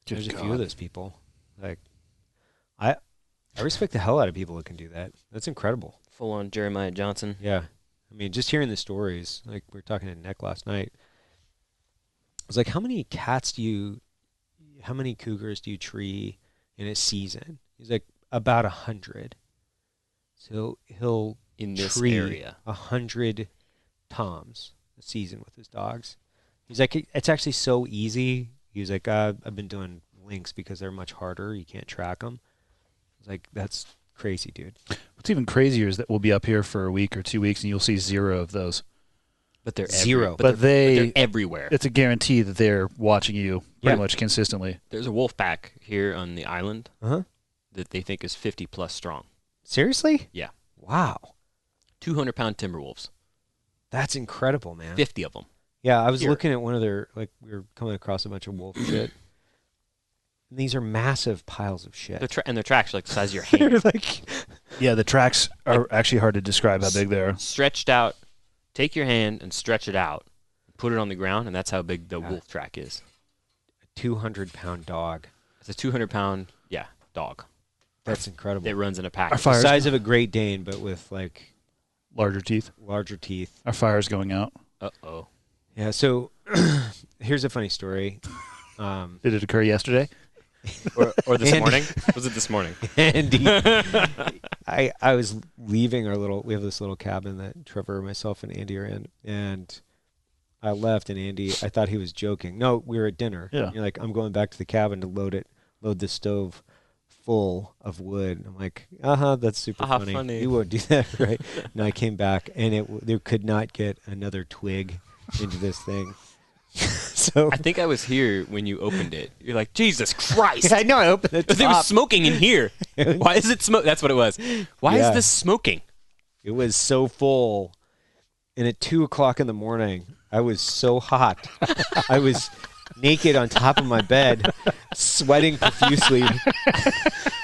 A: Good
D: There's a few
A: God.
D: of those people. Like, I respect the hell out of people that can do that. That's incredible.
C: Full on Jeremiah Johnson.
D: Yeah. I mean, just hearing the stories, like we were talking to Nick last night. I was like, how many cougars do you tree in a season? He's like, about 100. So he'll
C: In this
D: tree
C: area.
D: 100 toms a season with his dogs. He's like, it's actually so easy. He was like, I've been doing lynx because they're much harder. You can't track them. I was like, that's crazy, dude.
A: What's even crazier is that we'll be up here for a week or 2 weeks, and you'll see 0 of those.
C: But they're
D: Zero.
A: But
C: they're everywhere.
A: It's a guarantee that they're watching you pretty much consistently.
C: There's a wolf pack here on the island
D: Uh-huh.
C: that they think is 50 plus strong.
D: Seriously?
C: Yeah.
D: Wow.
C: 200-pound timber wolves.
D: That's incredible, man.
C: 50 of them.
D: Yeah, I was
C: Here.
D: looking at one of their, like, we were coming across a bunch of wolf shit. And these are massive piles of shit.
C: And their tracks are like the size of your
D: They're
C: hand.
D: like,
A: Yeah, the tracks are actually hard to describe how big they are.
C: Stretched out. Take your hand and stretch it out. Put it on the ground, and that's how big the wolf track is.
D: a 200-pound dog.
C: It's a 200-pound, dog.
D: That's incredible.
C: That runs in a pack.
A: Our
D: The
A: fire's
D: size of a Great Dane, but with, like,
A: larger teeth.
D: larger teeth.
A: Our fire's going out.
C: Uh-oh.
D: Yeah, so here's a funny story.
A: Did it occur yesterday?
C: Or this
D: Andy.
C: morning? Was it this morning?
D: Andy, I was leaving we have this little cabin that Trevor, myself, and Andy are in, and I left, and Andy, I thought he was joking. No, we were at dinner.
A: Yeah.
D: You're like, I'm going back to the cabin to load the stove full of wood. I'm like, that's super funny. You won't do that, right? And I came back, and they could not get another twig into this thing. So
C: I think I was here when you opened it. You're like, Jesus Christ.
D: I know I opened the
C: But there was
D: top.
C: smoking in here. Why is it smoke? That's what it was. Why
D: Yeah.
C: is this smoking?
D: It was so full. And at 2:00 in the morning, I was so hot. I was naked on top of my bed, sweating profusely.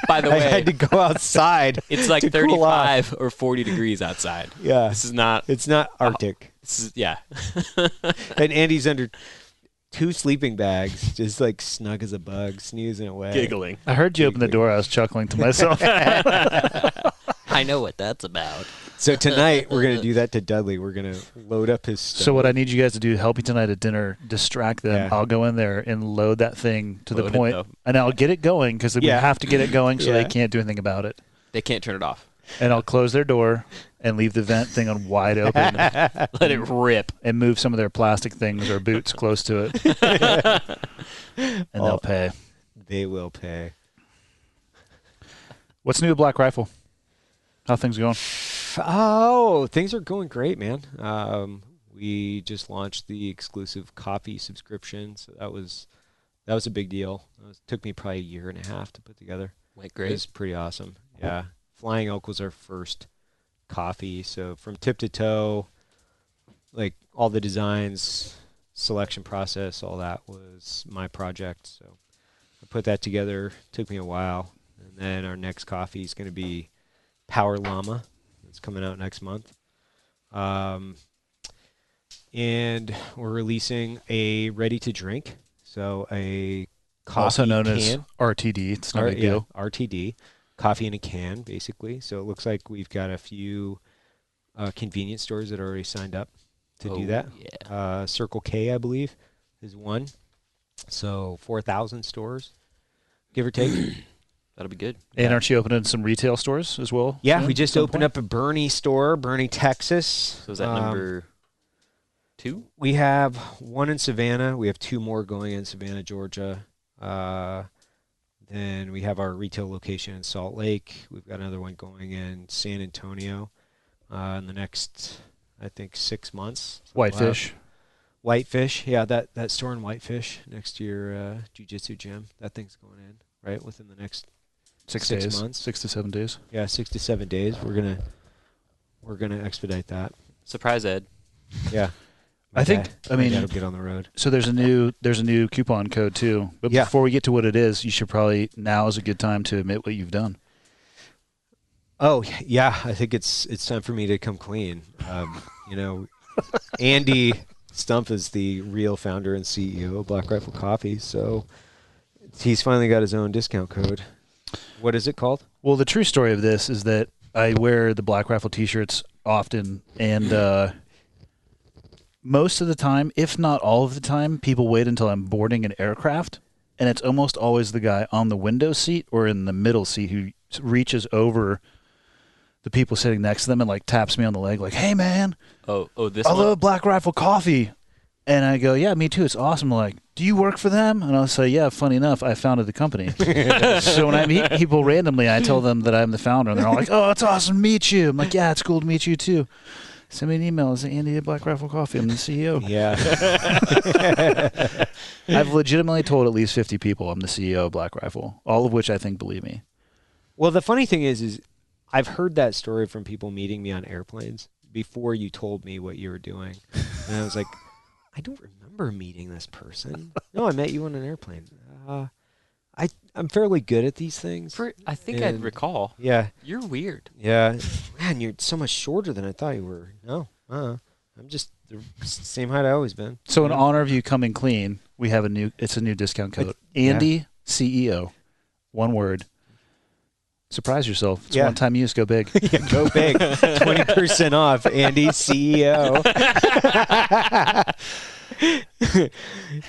C: By the
D: I
C: way,
D: had to go outside.
C: it's like
D: to cool off.
C: 35 or 40 degrees outside.
D: Yeah.
C: This is not.
D: It's not Arctic.
C: This is, yeah.
D: And Andy's under 2 sleeping bags, just like snug as a bug, snoozing away.
C: Giggling.
A: I heard you open the door. I was chuckling to myself.
C: I know what that's about.
D: So tonight, we're going to do that to Dudley. We're going to load up his stove.
A: So what I need you guys to do, help me tonight at dinner, distract them.
D: Yeah.
A: I'll go in there and load that thing to the
C: Load it,
A: point,
C: though.
A: and I'll get it going because we
D: Yeah.
A: have to get it going so they
D: Yeah.
A: can't do anything about it.
C: They can't turn it off.
A: And I'll close their door and leave the vent thing on wide open
C: Let it rip.
A: and move some of their plastic things or boots close to it. And they'll pay.
D: They will pay.
A: What's new with Black Rifle? How things going?
D: Oh, things are going great, man. We just launched the exclusive coffee subscription, so that was a big deal. It took me probably a year and a half to put together.
C: Went
D: It
C: great.
D: was pretty awesome. Yeah, Flying Oak was our first coffee, so from tip to toe, like all the designs, selection process, all that was my project. So I put that together. Took me a while, and then our next coffee is going to be Power Llama. It's coming out next month. And we're releasing a ready to drink. So a coffee
A: Also known
D: can.
A: as RTD. It's no big deal.
D: RTD. Coffee in a can, basically. So it looks like we've got a few convenience stores that are already signed up to do that.
C: Yeah.
D: Circle K, I believe, is one. So 4,000 stores, give or take.
C: That'll be good.
A: And aren't you opening some retail stores as well?
D: Yeah,
A: soon
D: we
A: at
D: just
A: some
D: opened
A: point?
D: up a Bernie store, Bernie, Texas.
C: So is that number 2?
D: We have one in Savannah. We have 2 more going in Savannah, Georgia. I and we have our retail location in Salt Lake. We've got another one going in San Antonio in the next, I think, 6 months. So
A: Whitefish.
D: Whitefish, yeah, that store in Whitefish next to your jiu-jitsu gym. That thing's going in, right, within the next
A: 6
D: 6
A: days.
D: months.
A: 6 to 7 days.
D: Yeah, 6 to 7 days. We're gonna expedite that.
C: Surprise, Ed.
D: Yeah.
A: I think. I mean,
D: that'll get on the road.
A: So there's a new coupon code too. But
D: Yeah.
A: before we get to what it is, you should probably, now is a good time to admit what you've done.
D: Oh yeah, I think it's time for me to come clean. Andy Stump is the real founder and CEO of Black Rifle Coffee, so he's finally got his own discount code. What is it called?
A: Well, the true story of this is that I wear the Black Rifle T-shirts often, and most of the time, if not all of the time, people wait until I'm boarding an aircraft, and it's almost always the guy on the window seat or in the middle seat who reaches over the people sitting next to them and like taps me on the leg like, "Hey, man,
C: Oh, this
A: I
C: one?
A: love Black Rifle Coffee." And I go, "Yeah, me too. It's awesome." Like, "Do you work for them?" And I'll say, "Yeah, funny enough, I founded the company." So when I meet people randomly, I tell them that I'm the founder, and they're all like, "Oh, it's awesome to meet you." I'm like, "Yeah, it's cool to meet you too. Send me an email. It's Andy at Black Rifle Coffee. I'm the CEO."
D: Yeah.
A: I've legitimately told at least 50 people I'm the CEO of Black Rifle, all of which I think believe me.
D: Well, the funny thing is I've heard that story from people meeting me on airplanes before you told me what you were doing. And I was like, I don't remember meeting this person. No, I met you on an airplane. I'm fairly good at these things.
C: I think I'd
D: And-
C: recall.
D: Yeah.
C: You're weird.
D: Yeah. Man, you're so much shorter than I thought you were. No. I'm just the same height I always been.
A: So in honor of you coming clean, we have it's a new discount code. Andy CEO. One word. Surprise yourself. It's one-time use. Go big.
D: Yeah, go big. 20% off. Andy CEO.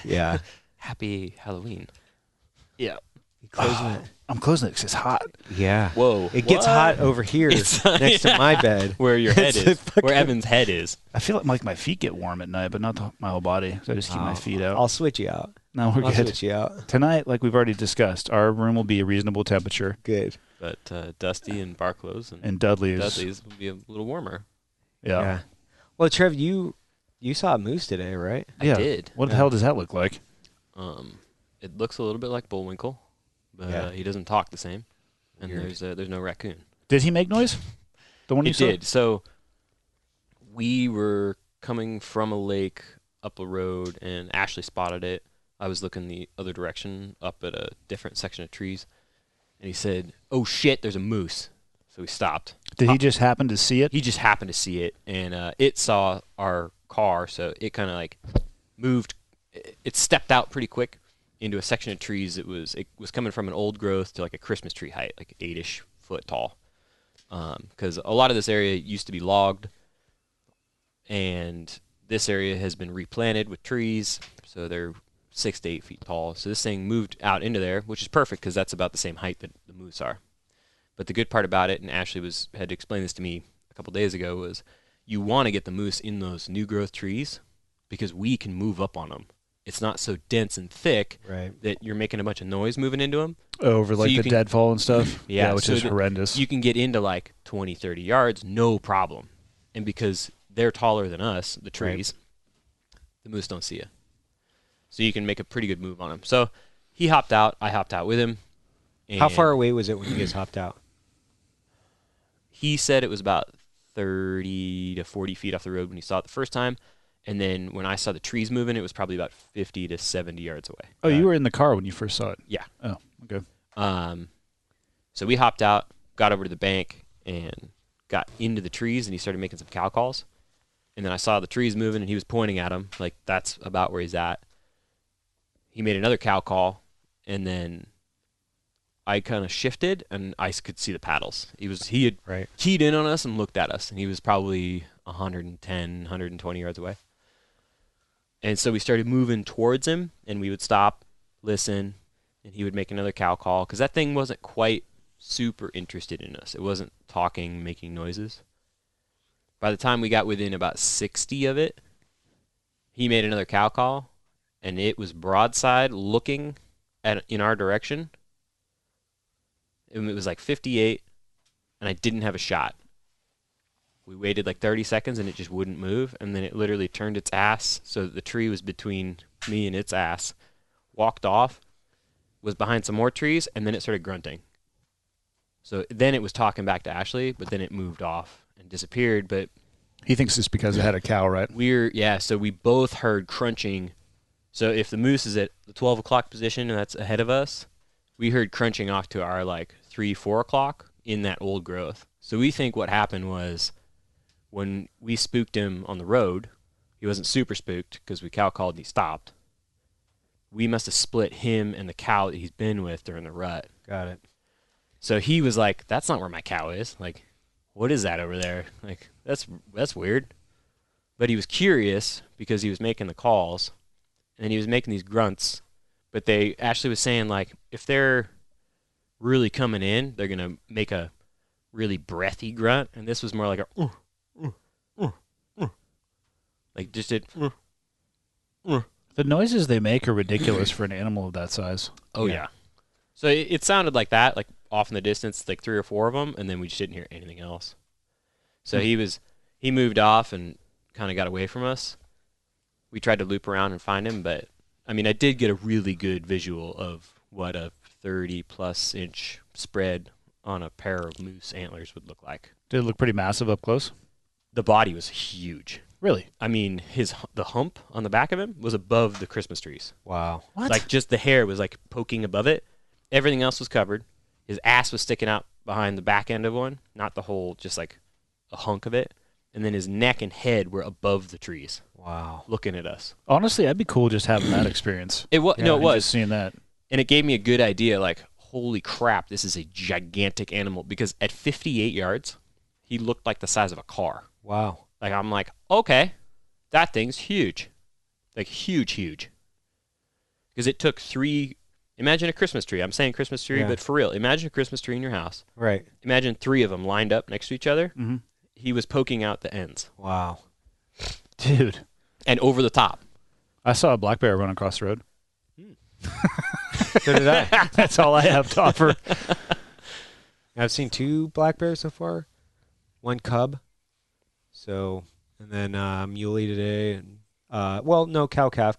D: Yeah.
C: Happy Halloween.
A: Yeah.
D: Closing it.
A: I'm closing it because it's hot.
D: Yeah.
C: Whoa.
D: It gets hot over here
C: It's-
D: next to my bed.
C: Where your head
D: It's a
C: is.
D: fucking-
C: Where Evan's head is.
A: I feel like my feet get warm at night, but not my whole body. So I just keep my feet out.
D: I'll switch you out.
A: No, we're
D: I'll
A: good.
D: switch you out.
A: Tonight, like we've already discussed, our room will be a reasonable temperature,
D: Good.
C: But Dusty and Barclays and
A: Dudley's.
C: will be a little warmer.
A: Yeah.
D: Well, Trev, you saw a moose today, right?
A: Yeah.
C: I did.
A: What the hell does that look like?
C: It looks a little bit like Bullwinkle, but he doesn't talk the same. And
D: Weird.
C: there's no raccoon.
A: Did he make noise? The one you
C: It
A: saw?
C: did. So we were coming from a lake up a road, and Ashley spotted it. I was looking the other direction up at a different section of trees, and he said, "Oh shit, there's a moose." So we stopped.
A: Did he just happen to see it?
C: He just happened to see it, and it saw our car, so it kind of like moved. It stepped out pretty quick into a section of trees. It was coming from an old growth to like a Christmas tree height, like 8-ish foot tall. Because a lot of this area used to be logged, and this area has been replanted with trees, so they're 6 to 8 feet tall. So this thing moved out into there, which is perfect because that's about the same height that the moose are. But the good part about it, and Ashley had to explain this to me a couple days ago, was you want to get the moose in those new growth trees because we can move up on them. It's not so dense and thick that you're making a bunch of noise moving into them.
A: Over like
C: you
A: the deadfall and stuff?
C: Yeah,
A: which
C: so
A: is
C: that
A: horrendous.
C: You can get into like 20, 30 yards, no problem. And because they're taller than us, the trees, the moose don't see you. So you can make a pretty good move on him. So he hopped out. I hopped out with him.
D: How far away was it when you guys hopped out?
C: He said it was about 30 to 40 feet off the road when he saw it the first time. And then when I saw the trees moving, it was probably about 50 to 70 yards away.
A: Oh, you were in the car when you first saw it?
C: Yeah.
A: Oh, okay.
C: So we hopped out, got over to the bank, and got into the trees, and he started making some cow calls. And then I saw the trees moving, and he was pointing at them, like that's about where he's at. He made another cow call, and then I kind of shifted, and I could see the paddles. He had keyed in on us and looked at us, and he was probably 110, 120 yards away. And so we started moving towards him, and we would stop, listen, and he would make another cow call, because that thing wasn't quite super interested in us. It wasn't talking, making noises. By the time we got within about 60 of it, he made another cow call, and it was broadside looking in our direction. and it was like 58, and I didn't have a shot. We waited like 30 seconds, and it just wouldn't move, and then it literally turned its ass so that the tree was between me and its ass, walked off, was behind some more trees, and then it started grunting. So then it was talking back to Ashley, but then it moved off and disappeared. But
A: He thinks it's because it had a cow, right?
C: so we both heard crunching. So if the moose is at the 12 o'clock position and that's ahead of us, we heard crunching off to our like 3, 4 o'clock in that old growth. So we think what happened was when we spooked him on the road, he wasn't super spooked because we cow called and he stopped. We must have split him and the cow that he's been with during the rut.
D: Got it.
C: So he was like, that's not where my cow is. Like, what is that over there? Like, that's weird. But he was curious because he was making the calls and he was making these grunts. But Ashley was saying, like, if they're really coming in, they're going to make a really breathy grunt. And this was more like a, like just it.
A: The noises they make are ridiculous for an animal of that size.
C: Oh, yeah. So it sounded like that, like off in the distance, like 3 or 4 of them, and then we just didn't hear anything else. So he moved off and kind of got away from us. We tried to loop around and find him, but, I mean, I did get a really good visual of what a 30-plus inch spread on a pair of moose antlers would look like.
A: Did it look pretty massive up close?
C: The body was huge.
A: Really?
C: I mean, the hump on the back of him was above the Christmas trees.
D: Wow.
A: What?
C: Like, just the hair was, like, poking above it. Everything else was covered. His ass was sticking out behind the back end of one, not the whole, just like a hunk of it. And then his neck and head were above the trees.
D: Wow.
C: Looking at us.
A: Honestly, I'd be cool just having that experience.
C: It was. No, it was.
A: Just seeing that.
C: And it gave me a good idea, like, holy crap, this is a gigantic animal. Because at 58 yards, he looked like the size of a car.
D: Wow.
C: Like, I'm like, okay, that thing's huge. Like, huge. Because it took 3... Imagine a Christmas tree. I'm saying Christmas tree, but for real, imagine a Christmas tree in your house.
D: Right.
C: Imagine 3 of them lined up next to each other.
A: Mm-hmm.
C: He was poking out the ends.
D: Wow.
A: Dude.
C: And over the top.
A: I saw a black bear run across the road.
D: So did I.
A: That's all I have to offer.
D: I've seen 2 black bears so far. 1 cub. So, and then muley today. And, cow calf.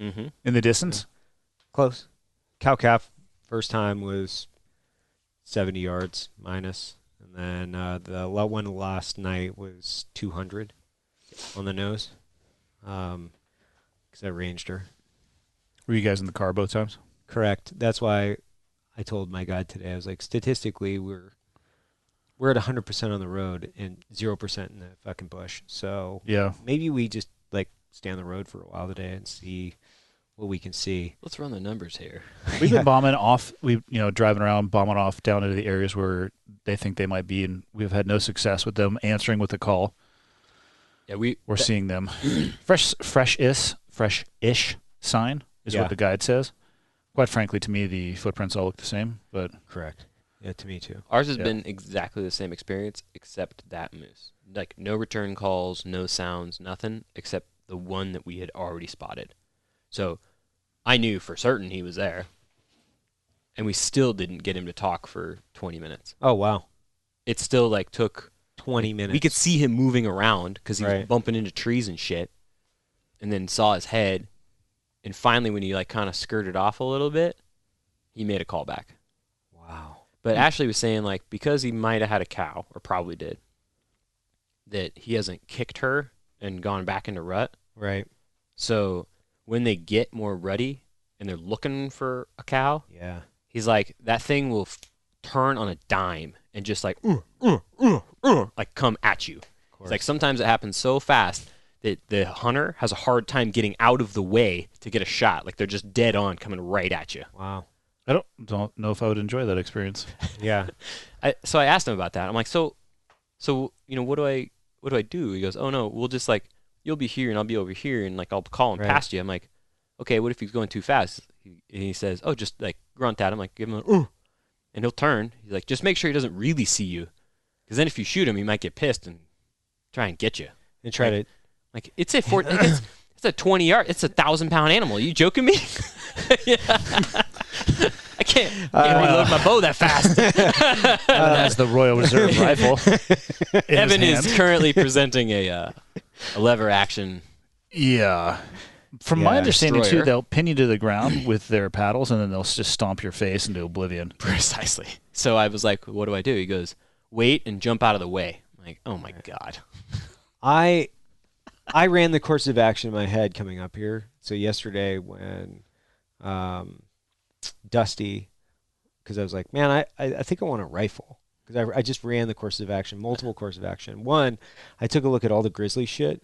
C: Mm-hmm.
A: In the distance?
D: Close. Cow calf first time was 70 yards minus. And then the one last night was 200 on the nose. Because I ranged her.
A: Were you guys in the car both times?
D: Correct. That's why I told my guide today, I was like, statistically, we're at 100% on the road and 0% in the fucking bush. So
A: Yeah.
D: maybe we just like stay on the road for a while today and see what we can see.
C: Let's run the numbers here.
A: We've been bombing off. Driving around, bombing off down into the areas where they think they might be, and we've had no success with them answering with a call.
C: Yeah,
A: we're seeing them. Fresh-ish sign is what the guide says. Quite frankly, to me, the footprints all look the same. But
D: correct. Yeah, to me too.
C: Ours has been exactly the same experience, except that moose. Like no return calls, no sounds, nothing, except the one that we had already spotted. So I knew for certain he was there, and we still didn't get him to talk for 20 minutes.
D: Oh, wow.
C: It still like took
D: 20 minutes.
C: We could see him moving around because he was
D: Right.
C: bumping into trees and shit, and then saw his head. And finally, when he like kind of skirted off a little bit, he made a call back.
D: Wow.
C: But Ashley was saying like because he might have had a cow, or probably did, that he hasn't kicked her and gone back into rut.
D: Right.
C: So when they get more ruddy and they're looking for a cow,
D: Yeah.
C: he's like, that thing will turn on a dime and just like, like come at you. It's like sometimes it happens so fast that the hunter has a hard time getting out of the way to get a shot. Like they're just dead on coming right at you.
D: Wow.
A: I don't know if I would enjoy that experience.
D: Yeah.
C: So I asked him about that. I'm like, so what do I do? He goes, oh no, we'll just like, you'll be here and I'll be over here and like I'll call him past you. I'm like, okay, what if he's going too fast? And he says, oh, just like grunt at him, like give him a and he'll turn. He's like, just make sure he doesn't really see you, because then if you shoot him, he might get pissed and try and get you.
D: And try to
C: like it's a 20-yard, it's a 1,000-pound animal. Are you joking me? Yeah. I can't reload my bow that fast.
A: Evan has the Royal Reserve rifle.
C: Evan is currently presenting a lever action.
A: Yeah. From my understanding,
C: destroyer.
A: too, they'll pin you to the ground with their paddles, and then they'll just stomp your face into oblivion.
C: Precisely. So I was like, what do? He goes, wait and jump out of the way. I'm like, oh, my God.
D: I ran the course of action in my head coming up here. So yesterday when Dusty, because I was like, man, I think I want a rifle. Because I just ran the course of action, multiple course of action. One, I took a look at all the grizzly shit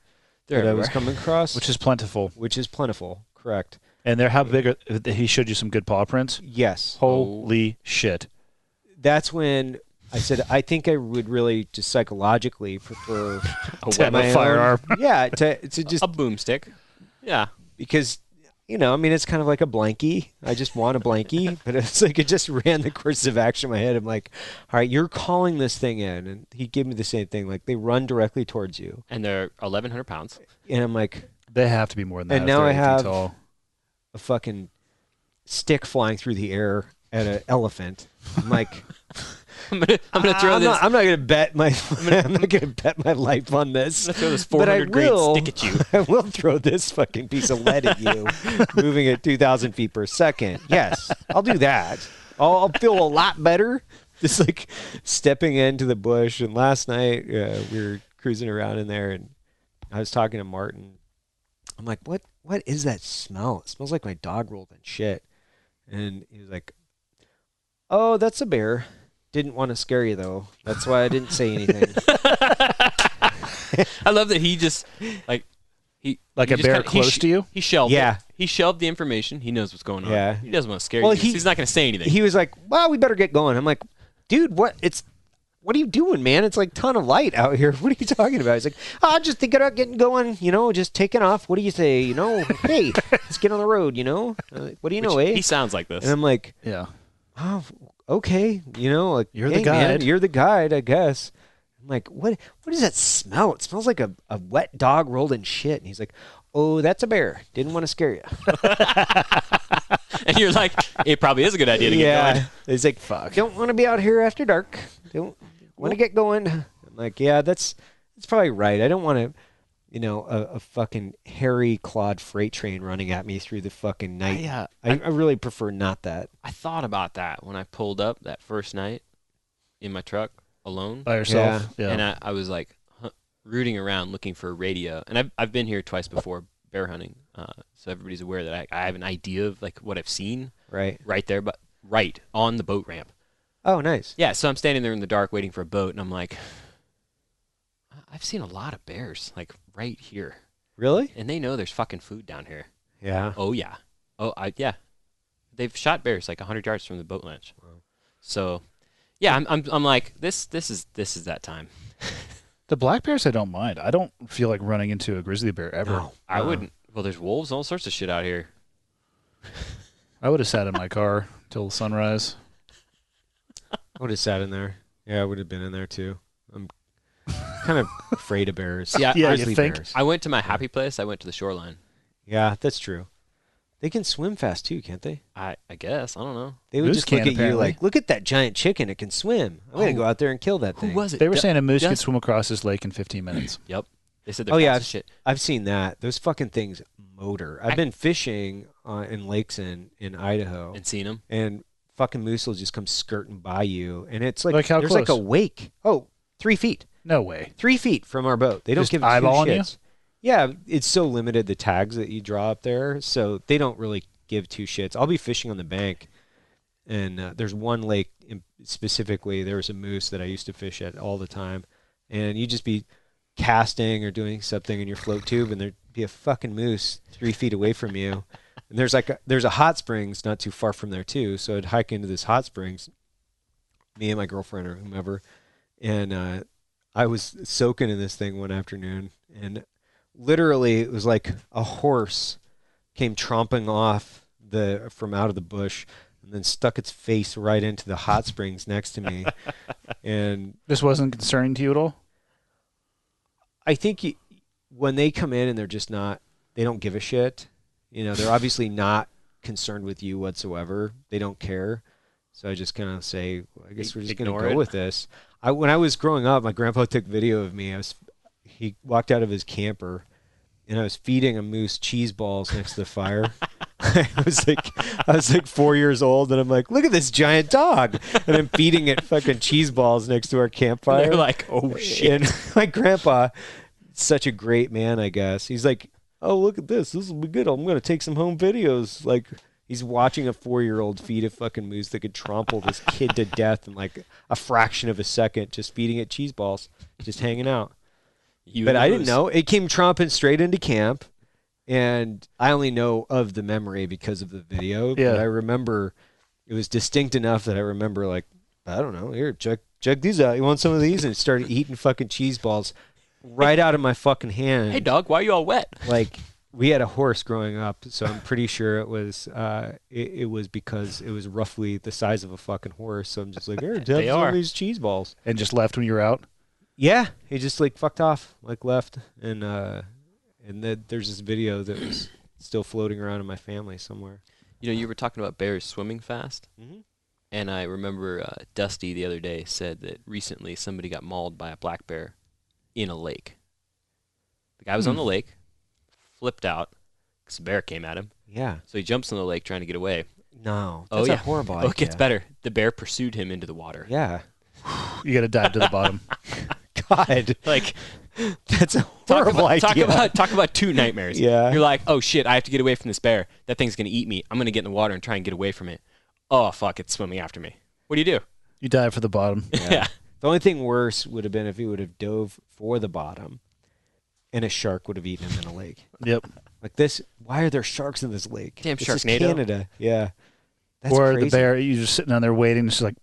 D: that I was coming across.
A: Which is plentiful.
D: Correct.
A: And they're how big he showed you some good paw prints?
D: Yes.
A: Holy shit.
D: That's when I said, I think I would really just psychologically prefer
A: to have a firearm.
D: Yeah, to just
C: a boomstick. Yeah.
D: Because, you know, I mean, it's kind of like a blankie. I just want a blankie, but it's like it just ran the course of action in my head. I'm like, all right, you're calling this thing in. And he gave me the same thing. Like, they run directly towards you.
C: And they're 1,100 pounds.
D: And I'm like...
A: They have to be more than that.
D: And now I have a fucking stick flying through the air at an elephant. I'm like...
C: I'm gonna throw this.
D: I'm not gonna bet my. I'm not gonna bet my life on this.
C: I'm gonna throw this 400 grade stick at you.
D: I will throw this fucking piece of lead at you, moving at 2,000 feet per second. Yes, I'll do that. I'll feel a lot better just like stepping into the bush. And last night we were cruising around in there, and I was talking to Martin. I'm like, what is that smell? It smells like my dog rolled in shit. And he was like, oh, that's a bear. Didn't want to scare you, though. That's why I didn't say anything.
C: I love that he just, like a
A: bear close to you?
C: He shelved
D: Yeah.
C: it. He shelved the information. He knows what's going on.
D: Yeah.
C: He doesn't want to scare you. He's not going to say anything.
D: He was like, well, we better get going. I'm like, dude, what are you doing, man? It's like a ton of light out here. What are you talking about? He's like, oh, just thinking about getting going, just taking off. What do you say? Hey, let's get on the road, What do you know, eh?
C: He sounds like this.
D: And I'm like,
A: yeah.
D: Oh, okay. Like,
A: you're
D: hey,
A: the guide.
D: Man, you're the guide, I guess. I'm like, what does that smell? It smells like a wet dog rolled in shit. And he's like, oh, that's a bear. Didn't want to scare you.
C: And you're like, it probably is a good idea to get going.
D: He's like, fuck. Don't want to be out here after dark. Don't want to get going. I'm like, yeah, that's probably right. I don't want to, a fucking hairy clawed freight train running at me through the fucking night. I really prefer not that.
C: I thought about that when I pulled up that first night in my truck alone.
A: By yourself. Yeah.
C: And I was like rooting around looking for a radio. And I've been here twice before bear hunting. So everybody's aware that I have an idea of like what I've seen.
D: Right
C: there, but right on the boat ramp.
D: Oh, nice.
C: Yeah, so I'm standing there in the dark waiting for a boat, and I'm like, I've seen a lot of bears, like, right here.
D: Really?
C: And they know there's fucking food down here.
D: Yeah.
C: Oh, yeah. Yeah. They've shot bears like 100 yards from the boat launch. Wow. So, yeah, I'm like, this is that time.
A: The black bears I don't mind. I don't feel like running into a grizzly bear ever.
D: No.
C: I wouldn't. Well, there's wolves, all sorts of shit out here.
A: I would have sat in my car till sunrise.
D: I would have sat in there. Yeah, I would have been in there too. I'm kind of afraid of bears.
C: Yeah,
A: you
D: grizzly
A: think?
D: bears.
C: I went to my happy place. I went to the shoreline.
D: Yeah, that's true. They can swim fast too, can't they?
C: I guess. I don't know.
D: They would
A: Moose
D: just look
A: can,
D: at you
A: apparently.
D: like, look at that giant chicken. It can swim. I'm going to go out there and kill that thing.
C: Who was it?
A: They were saying a moose could
C: Dust-
A: swim across this lake in 15 minutes.
C: Yep. They said they're
D: Oh, yeah.
C: fast as shit.
D: I've seen that. Those fucking things motor. I've been fishing in lakes in Idaho.
C: And seen them.
D: And fucking moose will just come skirting by you. And it's like,
A: Like how
D: there's like a
A: close?
D: wake. Oh, 3 feet.
A: No way.
D: 3 feet from our boat. They don't
A: Just
D: give two
A: eyeballing you?
D: shits. Yeah, it's so limited, the tags that you draw up there. So they don't really give two shits. I'll be fishing on the bank. And there's one lake specifically, there was a moose that I used to fish at all the time. And you just be casting or doing something in your float tube, and there'd be a fucking moose 3 feet away from you. And there's a hot springs not too far from there too. So I'd hike into this hot springs, me and my girlfriend or whomever, and I was soaking in this thing one afternoon, and literally it was like a horse came tromping off from out of the bush and then stuck its face right into the hot springs next to me. And
A: This wasn't concerning to you at all?
D: I think when they come in and they're just not, they don't give a shit. They're obviously not concerned with you whatsoever. They don't care. So I just kind of say, well, I guess we're just going
C: Ignore
D: to go
C: it.
D: with this. When I was growing up, my grandpa took video of me. He walked out of his camper, and I was feeding a moose cheese balls next to the fire. I was like 4 years old, and I'm like, look at this giant dog, and I'm feeding it fucking cheese balls next to our campfire.
C: They're like, oh shit.
D: And my grandpa, such a great man, I guess. He's like, oh, look at this. This will be good. I'm going to take some home videos. Like, he's watching a 4-year-old feed a fucking moose that could trample this kid to death in like a fraction of a second, just feeding it cheese balls, just hanging out. But I didn't know. It came tromping straight into camp, and I only know of the memory because of the video.
A: Yeah.
D: But I remember it was distinct enough that I remember, like, I don't know, here, check these out. You want some of these? And started eating fucking cheese balls right out of my fucking hand.
C: Hey, dog, why are you all wet?
D: Like, we had a horse growing up, so I'm pretty sure it was it was because it was roughly the size of a fucking horse. So I'm just like, here, have some of these cheese balls.
A: And just left when you were out?
D: Yeah, he just like fucked off, like left, and then there's this video that was still floating around in my family somewhere.
C: You know, you were talking about bears swimming fast,
D: Mm-hmm.
C: and I remember Dusty the other day said that recently somebody got mauled by a black bear in a lake. The guy was on the lake, flipped out because the bear came at him.
D: Yeah.
C: So he jumps in the lake trying to get away.
D: No. That's a horrible idea.
C: Oh, it gets better. The bear pursued him into the water.
D: Yeah.
A: You got to dive to the bottom.
D: God.
C: Like,
D: That's a horrible idea.
C: Talk about two nightmares.
D: Yeah.
C: You're like, oh shit, I have to get away from this bear. That thing's gonna eat me. I'm gonna get in the water and try and get away from it. Oh fuck, it's swimming after me. What do you do?
A: You dive for the bottom.
C: Yeah.
D: The only thing worse would have been if he would have dove for the bottom and a shark would have eaten him in a lake.
A: Yep.
D: Like this, why are there sharks in this lake?
C: Damn
D: This is
C: Sharknado.
D: Canada. Yeah. That's
A: Or
D: crazy.
A: the bear, you're just sitting down there waiting, just like,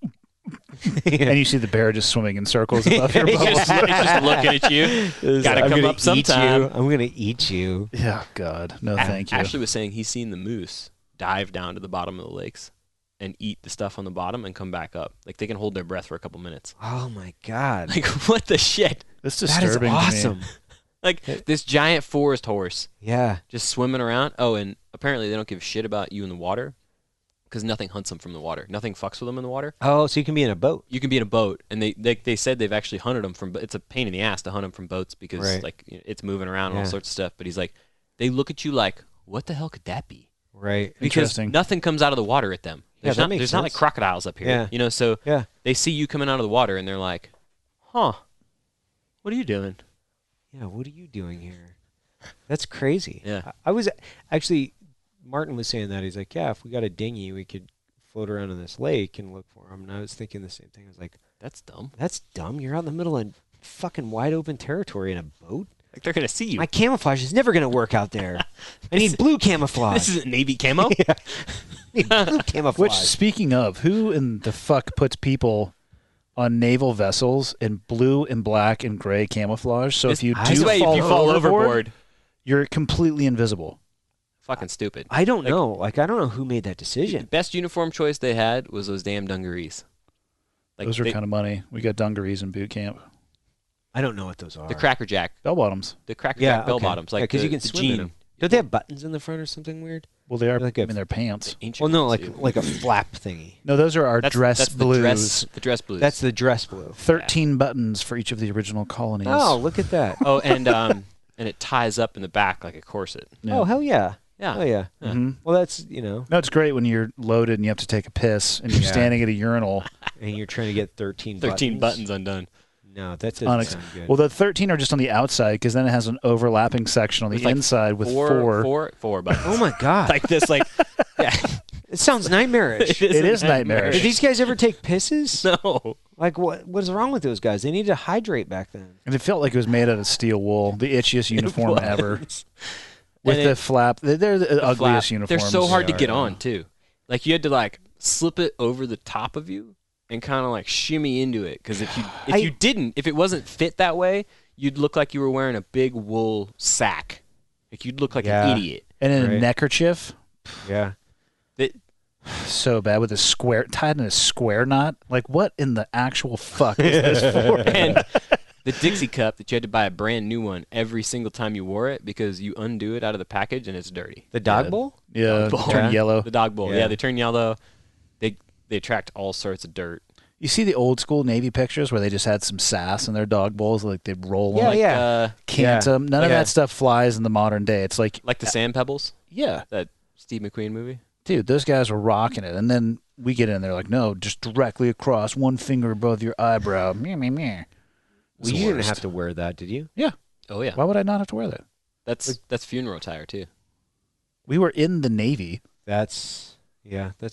A: and you see the bear just swimming in circles above your
C: It's
A: bubbles.
C: just looking at you. Gotta
D: I'm
C: come
D: gonna
C: up sometime.
D: Eat you. I'm going to eat you.
A: Yeah, God. No, thank you.
C: Ashley was saying he's seen the moose dive down to the bottom of the lakes and eat the stuff on the bottom and come back up. Like they can hold their breath for a couple minutes.
D: Oh, my God.
C: Like what the shit?
A: It's
D: That is
A: disturbing
D: awesome.
A: to me.
C: Like this giant forest horse
D: Yeah.
C: just swimming around. Oh, and apparently they don't give a shit about you in the water because nothing hunts them from the water. Nothing fucks with them in the water.
D: Oh, so you can be in a boat.
C: You can be in a boat, and they said they've actually hunted them from. It's a pain in the ass to hunt them from boats because
D: Right.
C: like it's moving around and all
D: Yeah.
C: sorts of stuff. But he's like, they look at you like, what the hell could that be?
D: Right.
C: Because
A: Interesting.
C: nothing comes out of the water at them.
D: Yeah, that makes
C: There's not like
D: sense.
C: crocodiles up here.
D: Yeah.
C: You know, so
D: Yeah.
C: they see you coming out of the water, and they're like, huh, what are you doing?
D: Yeah, what are you doing here? That's crazy.
C: Yeah.
D: I was actually, Martin was saying that. He's like, yeah, if we got a dinghy, we could float around in this lake and look for them. And I was thinking the same thing. I was like,
C: That's dumb.
D: that's dumb. You're out in the middle of fucking wide open territory in a boat.
C: Like they're gonna see you.
D: My camouflage is never going to work out there. I need blue camouflage.
C: This isn't Navy camo.
D: I need blue camouflage.
A: Which, speaking of, who in the fuck puts people on naval vessels in blue and black and gray camouflage? So if you
C: This
A: do
C: way,
A: fall,
C: if you fall
A: overboard,
C: overboard,
A: you're completely invisible.
C: fucking stupid.
D: I don't know. Like, I don't know who made that decision.
C: The best uniform choice they had was those damn dungarees. Like
A: Those are kind of money. We got dungarees in boot camp.
D: I don't know what those are.
C: the Cracker Jack,
A: Bell bottoms.
C: the Cracker
D: Yeah,
C: Jack bell
D: okay.
C: bottoms, like
D: because you can
C: the
D: swim in
C: jean.
D: them. Don't they have buttons in the front or something weird?
A: Well, they are
D: Like a-
A: in their pants.
C: Ancient
D: Well, no,
C: ones,
D: like
C: too.
D: a flap thingy.
A: No, those are our
C: That's
A: dress blues.
C: The dress blues.
D: That's the dress blue.
A: 13 buttons for each of the original colonies.
D: Oh, look at that.
C: oh, and it ties up in the back like a corset.
A: Yeah.
D: Oh, hell yeah.
C: Yeah.
D: Oh, yeah.
A: Mhm.
D: Well, that's, you know,
A: No, it's great when you're loaded and you have to take a piss and you're
D: Yeah.
A: standing at a urinal.
D: and you're trying to get 13
C: buttons undone.
D: No, that doesn't
A: Unex-
D: sound good.
A: Well, the 13 are just on the outside because then it has an overlapping section on the
C: There's like
A: inside with four.
C: buttons.
D: oh, my God.
C: like this, like yeah.
D: it sounds nightmarish.
A: It is nightmarish.
D: Did these guys ever take pisses?
C: No.
D: Like, what's wrong with those guys? They need to hydrate back then.
A: And it felt like it was made out of steel wool. The itchiest uniform ever. With
C: And
A: the flap. They're the ugliest
C: Flap.
A: uniforms.
C: They're so hard to
A: they
C: get
A: are.
C: on too. Like you had to like slip it over the top of you and kind of like shimmy into it because if you didn't, if it wasn't fit that way, you'd look like you were wearing a big wool sack. Like you'd look like
D: Yeah.
C: an idiot.
A: And then a
D: Right.
A: neckerchief.
D: Yeah.
C: That
A: So bad with a square, tied in a square knot. Like, what in the actual fuck is this for?
C: and the Dixie cup that you had to buy a brand new one every single time you wore it because you undo it out of the package and it's dirty.
D: The dog bowl?
A: Yeah,
C: Dog bowl.
A: turn
D: Yeah.
A: yellow.
C: The dog bowl.
D: Yeah.
C: Yeah, they turn yellow. they attract all sorts of dirt.
A: You see the old school Navy pictures where they just had some sass in their dog bowls, like they'd roll
D: Yeah,
A: them,
D: yeah.
A: cant them. None of that stuff flies in the modern day. It's like
C: the sand pebbles.
A: Yeah,
C: that Steve McQueen movie.
A: Dude, those guys were rocking it, and then we get in there like, no, just directly across, one finger above your eyebrow. Meh, meh, meh.
D: Well, you didn't have to wear that, did you?
A: Yeah.
C: Oh yeah.
A: Why would I not have to wear that?
C: That's funeral attire too.
A: We were in the Navy.
D: That's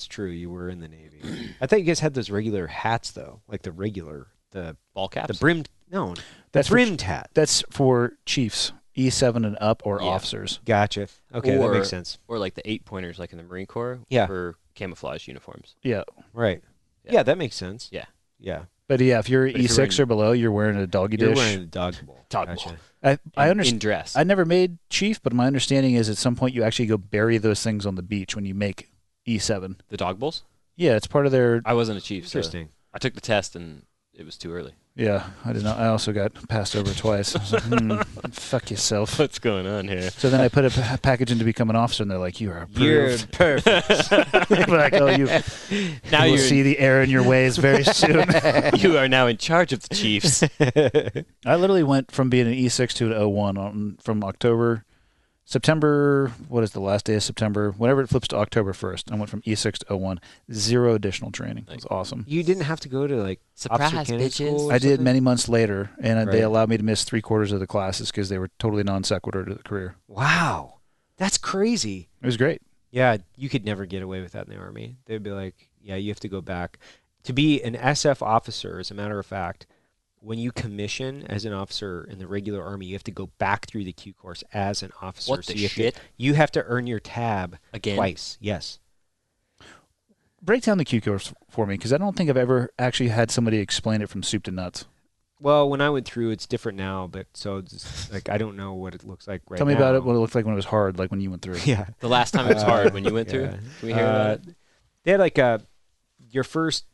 D: true. You were in the Navy. I thought you guys had those regular hats though, like the
C: ball caps.
D: The brimmed. No,
A: that's
D: brimmed hat.
A: That's for chiefs, E7 and up, or officers.
D: Gotcha. Okay, that makes sense.
C: Or like the 8-pointers, like in the Marine Corps.
D: Yeah.
C: For camouflage uniforms.
A: Yeah.
D: Right. Yeah, that makes sense.
C: Yeah.
D: Yeah.
A: But yeah, if you're E6 or below, you're wearing a doggy dish.
D: You're wearing a dog bowl.
A: Dog bowl. I understand.
C: In dress.
A: I never made chief, but my understanding is at some point you actually go bury those things on the beach when you make E7.
C: The dog bowls?
A: Yeah, it's part of their...
C: I wasn't a chief.
D: Interesting.
C: So I took the test and it was too early.
A: Yeah, I did not. I also got passed over twice. I was like, fuck yourself.
C: What's going on here?
A: So then I put a package in to become an officer, and they're like, "You are approved."
D: You're perfect.
A: Like, oh, you will see the error in your ways very soon.
C: You are now in charge of the Chiefs.
A: I literally went from being an E6 to an O1 from September, what is the last day of September? Whenever it flips to October 1st, I went from E6 to O1. 0 additional training. It was awesome.
D: You didn't have to go to like
C: surprise
D: bitches.
C: school.
A: I did many months later, and they allowed me to miss 3/4 of the classes because they were totally non sequitur to the career.
D: Wow, that's crazy.
A: It was great.
D: Yeah, you could never get away with that in the Army. They'd be like, yeah, you have to go back. To be an SF officer, as a matter of fact, when you commission as an officer in the regular Army, you have to go back through the Q course as an officer.
C: What the shit?
D: You have to earn your tab
C: again
D: twice. Yes.
A: Break down the Q course for me, because I don't think I've ever actually had somebody explain it from soup to nuts.
D: Well, when I went through, it's different now, but so it's like I don't know what it looks like right now.
A: Tell me about it, what it looked like when it was hard, like when you went through.
D: Yeah.
C: The last time it was hard when you went through? Can we hear about it?
D: They had like your first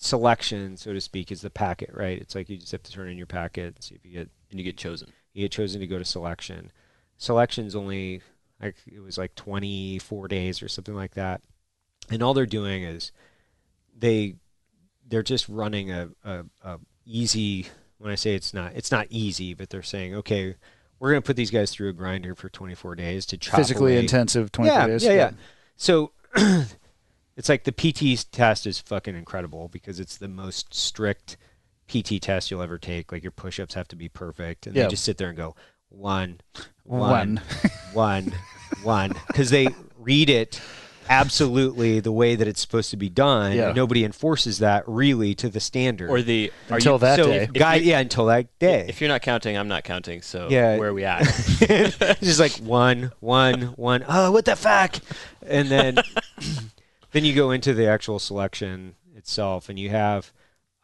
D: selection, so to speak, is the packet, right? It's like you just have to turn in your packet and see if you get...
C: And you get chosen.
D: You get chosen to go to selection. Selection's only, like, it was like 24 days or something like that. And all they're doing is they're just running a easy... When I say it's not easy, but they're saying, okay, we're going to put these guys through a grinder for 24 days to chop
A: physically
D: away.
A: Intensive 24 days.
D: Yeah. So it's like the PT test is fucking incredible because it's the most strict PT test you'll ever take. Like your push-ups have to be perfect, and they just sit there and go one, because they read it absolutely the way that it's supposed to be done.
A: Yeah.
D: And nobody enforces that really to the standard.
C: Or the
A: until that day.
D: Until that day.
C: If you're not counting, I'm not counting. So where are we at?
D: It's just like one. Oh, what the fuck? And then then you go into the actual selection itself, and you have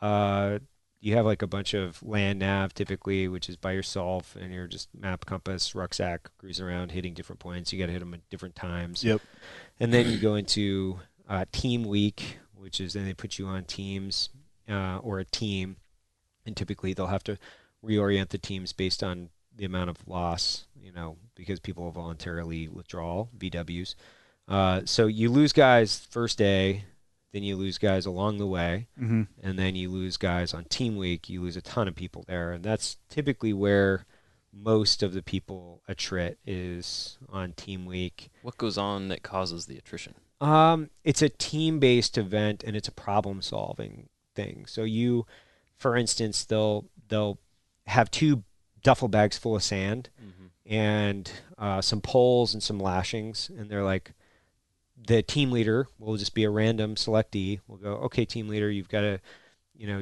D: like a bunch of land nav typically, which is by yourself, and you're just map, compass, rucksack, cruising around, hitting different points. You got to hit them at different times.
A: Yep.
D: And then you go into team week, which is then they put you on teams or a team, and typically they'll have to reorient the teams based on the amount of loss, because people will voluntarily withdraw, VWs. So you lose guys first day, then you lose guys along the way, and then you lose guys on team week. You lose a ton of people there, and that's typically where most of the people attrit is on team week.
C: What goes on that causes the attrition?
D: It's a team-based event, and it's a problem-solving thing. So you, for instance, they'll have 2 duffel bags full of sand and some poles and some lashings, and they're like, the team leader will just be a random selectee. We'll go, okay, team leader, you've got to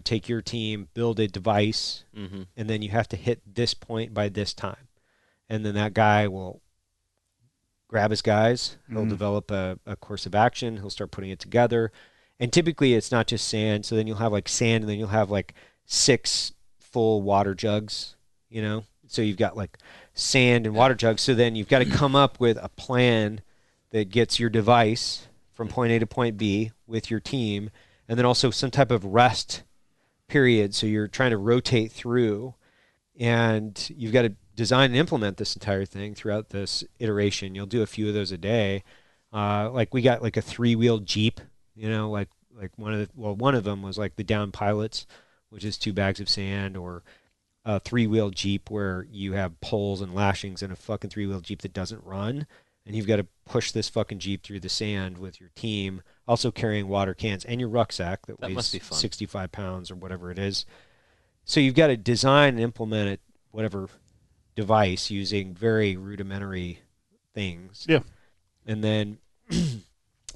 D: take your team, build a device, and then you have to hit this point by this time. And then that guy will grab his guys. He'll develop a course of action. He'll start putting it together. And typically it's not just sand. So then you'll have like sand, and then you'll have like 6 full water jugs, So you've got like sand and water jugs. So then you've got to come up with a plan that gets your device from point A to point B with your team, and then also some type of rest period. So you're trying to rotate through, and you've got to design and implement this entire thing throughout this iteration. You'll do a few of those a day. Like we got like a 3-wheeled Jeep, like like one of them was like the down pilots, which is 2 bags of sand, or a 3-wheel Jeep where you have poles and lashings and a fucking 3-wheel Jeep that doesn't run, and you've got to push this fucking Jeep through the sand with your team, also carrying water cans and your rucksack that weighs
C: must be fun.
D: 65 pounds or whatever it is. So you've got to design and implement it, whatever device, using very rudimentary things.
A: Yeah.
D: And then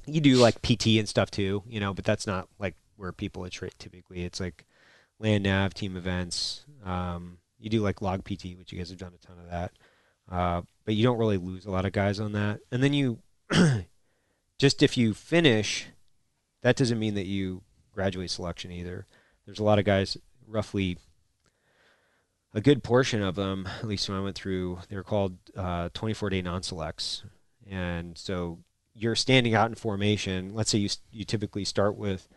D: you do like PT and stuff too, but that's not like where people are typically. It's like land nav, team events. You do like log PT, which you guys have done a ton of that. But you don't really lose a lot of guys on that. And then you, just if you finish, that doesn't mean that you graduate selection either. There's a lot of guys, roughly a good portion of them, at least when I went through, they were called 24-day non-selects. And so you're standing out in formation. Let's say you typically start with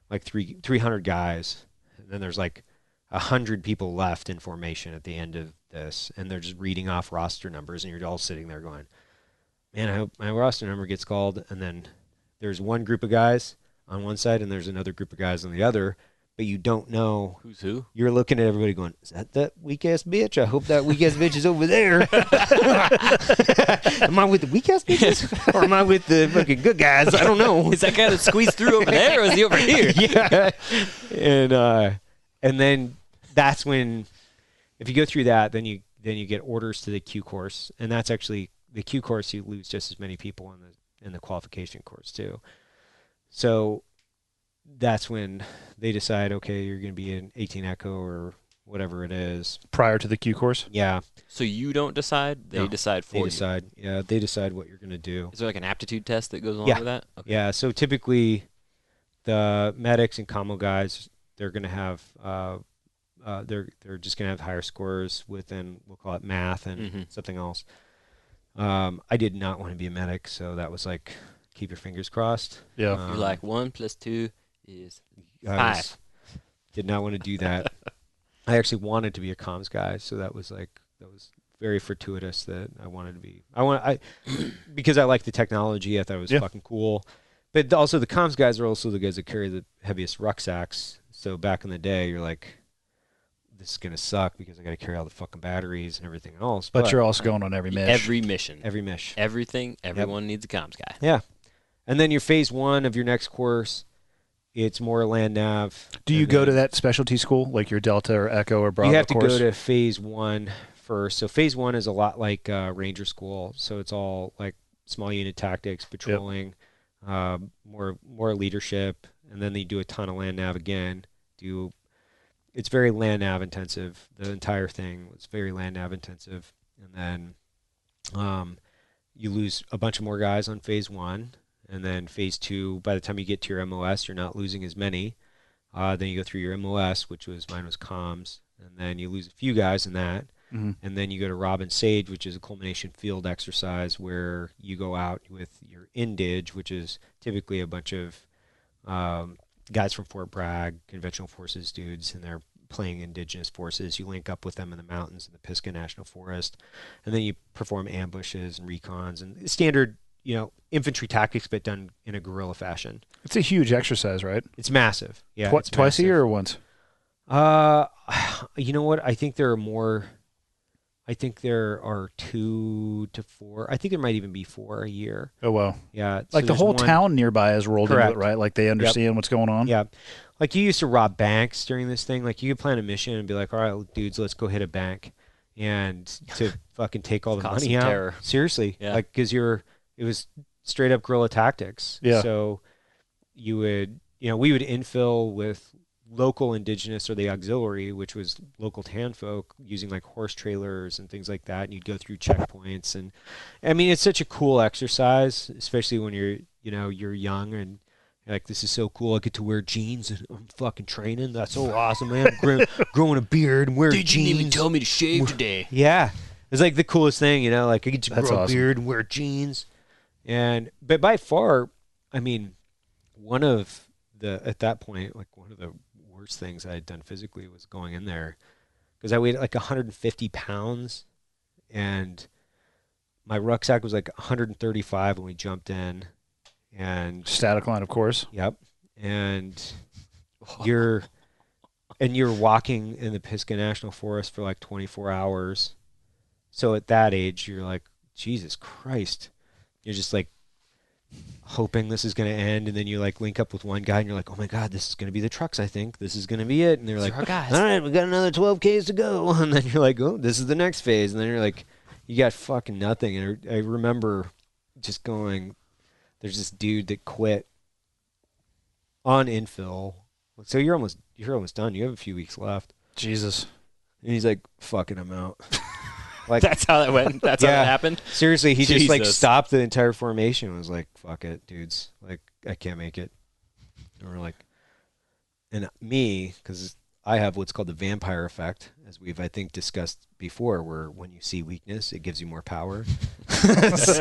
D: like 300 guys, and then there's like 100 people left in formation at the end of this, and they're just reading off roster numbers, and you're all sitting there going, man, I hope my roster number gets called. And then there's one group of guys on one side, and there's another group of guys on the other, but you don't know
C: who's who.
D: You're looking at everybody going, is that weak-ass bitch? I hope that weak-ass bitch is over there. Am I with the weak-ass bitches? Or am I with the fucking good guys? I don't know.
C: Is that guy that squeezed through over there, or is he over here?
D: Yeah. And then that's when, if you go through that, then you get orders to the Q course, and that's actually the Q course. You lose just as many people in the qualification course too. So that's when they decide, okay, you're going to be an 18 Echo or whatever it is.
A: Prior to the Q course?
D: Yeah.
C: So you don't decide? They decide for you?
D: They decide. Yeah, they decide what you're going to do.
C: Is there like an aptitude test that goes along with that? Okay.
D: Yeah, so typically the medics and commo guys, they're going to have they're just going to have higher scores within, we'll call it math and something else. I did not want to be a medic, so that was like, keep your fingers crossed.
A: Yeah.
C: You're like 1 + 2 is 5.
D: Did not want to do that. I actually wanted to be a comms guy, so that was very fortuitous that I wanted to be. Because I like the technology, I thought it was fucking cool. But also the comms guys are also the guys that carry the heaviest rucksacks. So back in the day, you're like, this is gonna suck because I got to carry all the fucking batteries and everything else.
A: But you're also going on every mission.
C: Every mission.
D: Every mission.
C: Everything. Everyone needs a comms guy.
D: Yeah. And then your phase 1 of your next course, it's more land nav.
A: Do you go to that specialty school, like your Delta or Echo or Bravo
D: You have to
A: course?
D: go to phase 1 first. So phase 1 is a lot like Ranger School. So it's all like small unit tactics, patrolling, more leadership, and then they do a ton of land nav again. It's very land nav intensive. The entire thing was very land nav intensive, and then you lose a bunch of more guys on phase 1. And then phase 2, by the time you get to your MOS, you're not losing as many. Then you go through your MOS, mine was comms, and then you lose a few guys in that. And then you go to Robin Sage, which is a culmination field exercise where you go out with your indig, which is typically a bunch of guys from Fort Bragg, conventional forces dudes, and they're playing indigenous forces. You link up with them in the mountains in the Pisgah National Forest, and then you perform ambushes and recons and standard, infantry tactics, but done in a guerrilla fashion.
A: It's a huge exercise, right?
D: It's massive. Yeah.
A: Twice a year or once?
D: You know what? I think there are more. I think there are 2 to 4. I think there might even be 4 a year.
A: Oh, wow.
D: Yeah.
A: Like the whole town nearby has rolled into it, right? Like they understand what's going on?
D: Yeah. Like you used to rob banks during this thing. Like you could plan a mission and be like, all right, dudes, let's go hit a bank. And to fucking take all the money out.
C: Terror.
D: Seriously.
C: Yeah.
D: Like, because it was straight up guerrilla tactics.
A: Yeah.
D: So you would, we would infill with local indigenous or the auxiliary, which was local tan folk, using like horse trailers and things like that. And you'd go through checkpoints. And I mean, it's such a cool exercise, especially when you're young and you're like, this is so cool. I get to wear jeans and I'm fucking training. That's so awesome, man. Growing a beard and wearing jeans.
C: They didn't even tell me to shave today.
D: Yeah. It's like the coolest thing, like I get to grow a
A: awesome.
D: beard and wear jeans. But by far, I mean, at that point, like one of the worst things I had done physically was going in there, because I weighed like 150 pounds and my rucksack was like 135 when we jumped in. And
A: static line, of course.
D: Yep. and you're walking in the Pisgah National Forest for like 24 hours. So at that age, you're like, Jesus Christ. You're just like hoping this is going to end, and then you like link up with one guy and you're like, oh my God, this is going to be the trucks, I think. This is going to be it. And they're like, all right, we got another 12 Ks to go. And then you're like, oh, this is the next phase. And then you're like, you got fucking nothing. And I remember just going, there's this dude that quit on infill. So you're almost done. You have a few weeks left.
A: Jesus.
D: And he's like, fucking, I'm out. Like,
C: That's how that went. That's how it happened.
D: Seriously, he just like
C: Jesus.
D: stopped the entire formation and was like, fuck it, dudes. Like, I can't make it. And we're like, and me, because I have what's called the vampire effect, as we've, I think, discussed before, where when you see weakness, it gives you more power. It's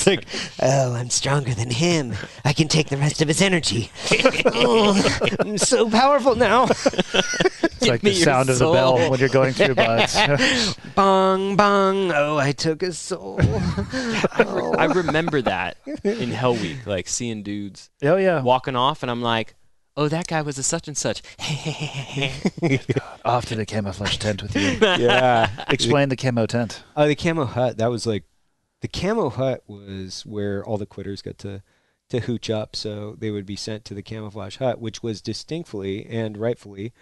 D: like, oh, I'm stronger than him. I can take the rest of his energy. Oh, I'm so powerful now.
A: It's like the sound of the bell when you're going through buds.
D: Bong, bong. Oh, I took his soul.
C: I remember that in Hell Week, like seeing dudes
A: Oh, yeah.
C: walking off, and I'm like, oh, that guy was a such and such.
A: Off to the camouflage tent with you.
D: Yeah.
A: Explain the camo tent.
D: Oh, the camo hut. That was like, the camo hut was where all the quitters got to hooch up. So they would be sent to the camouflage hut, which was distinctly and rightfully,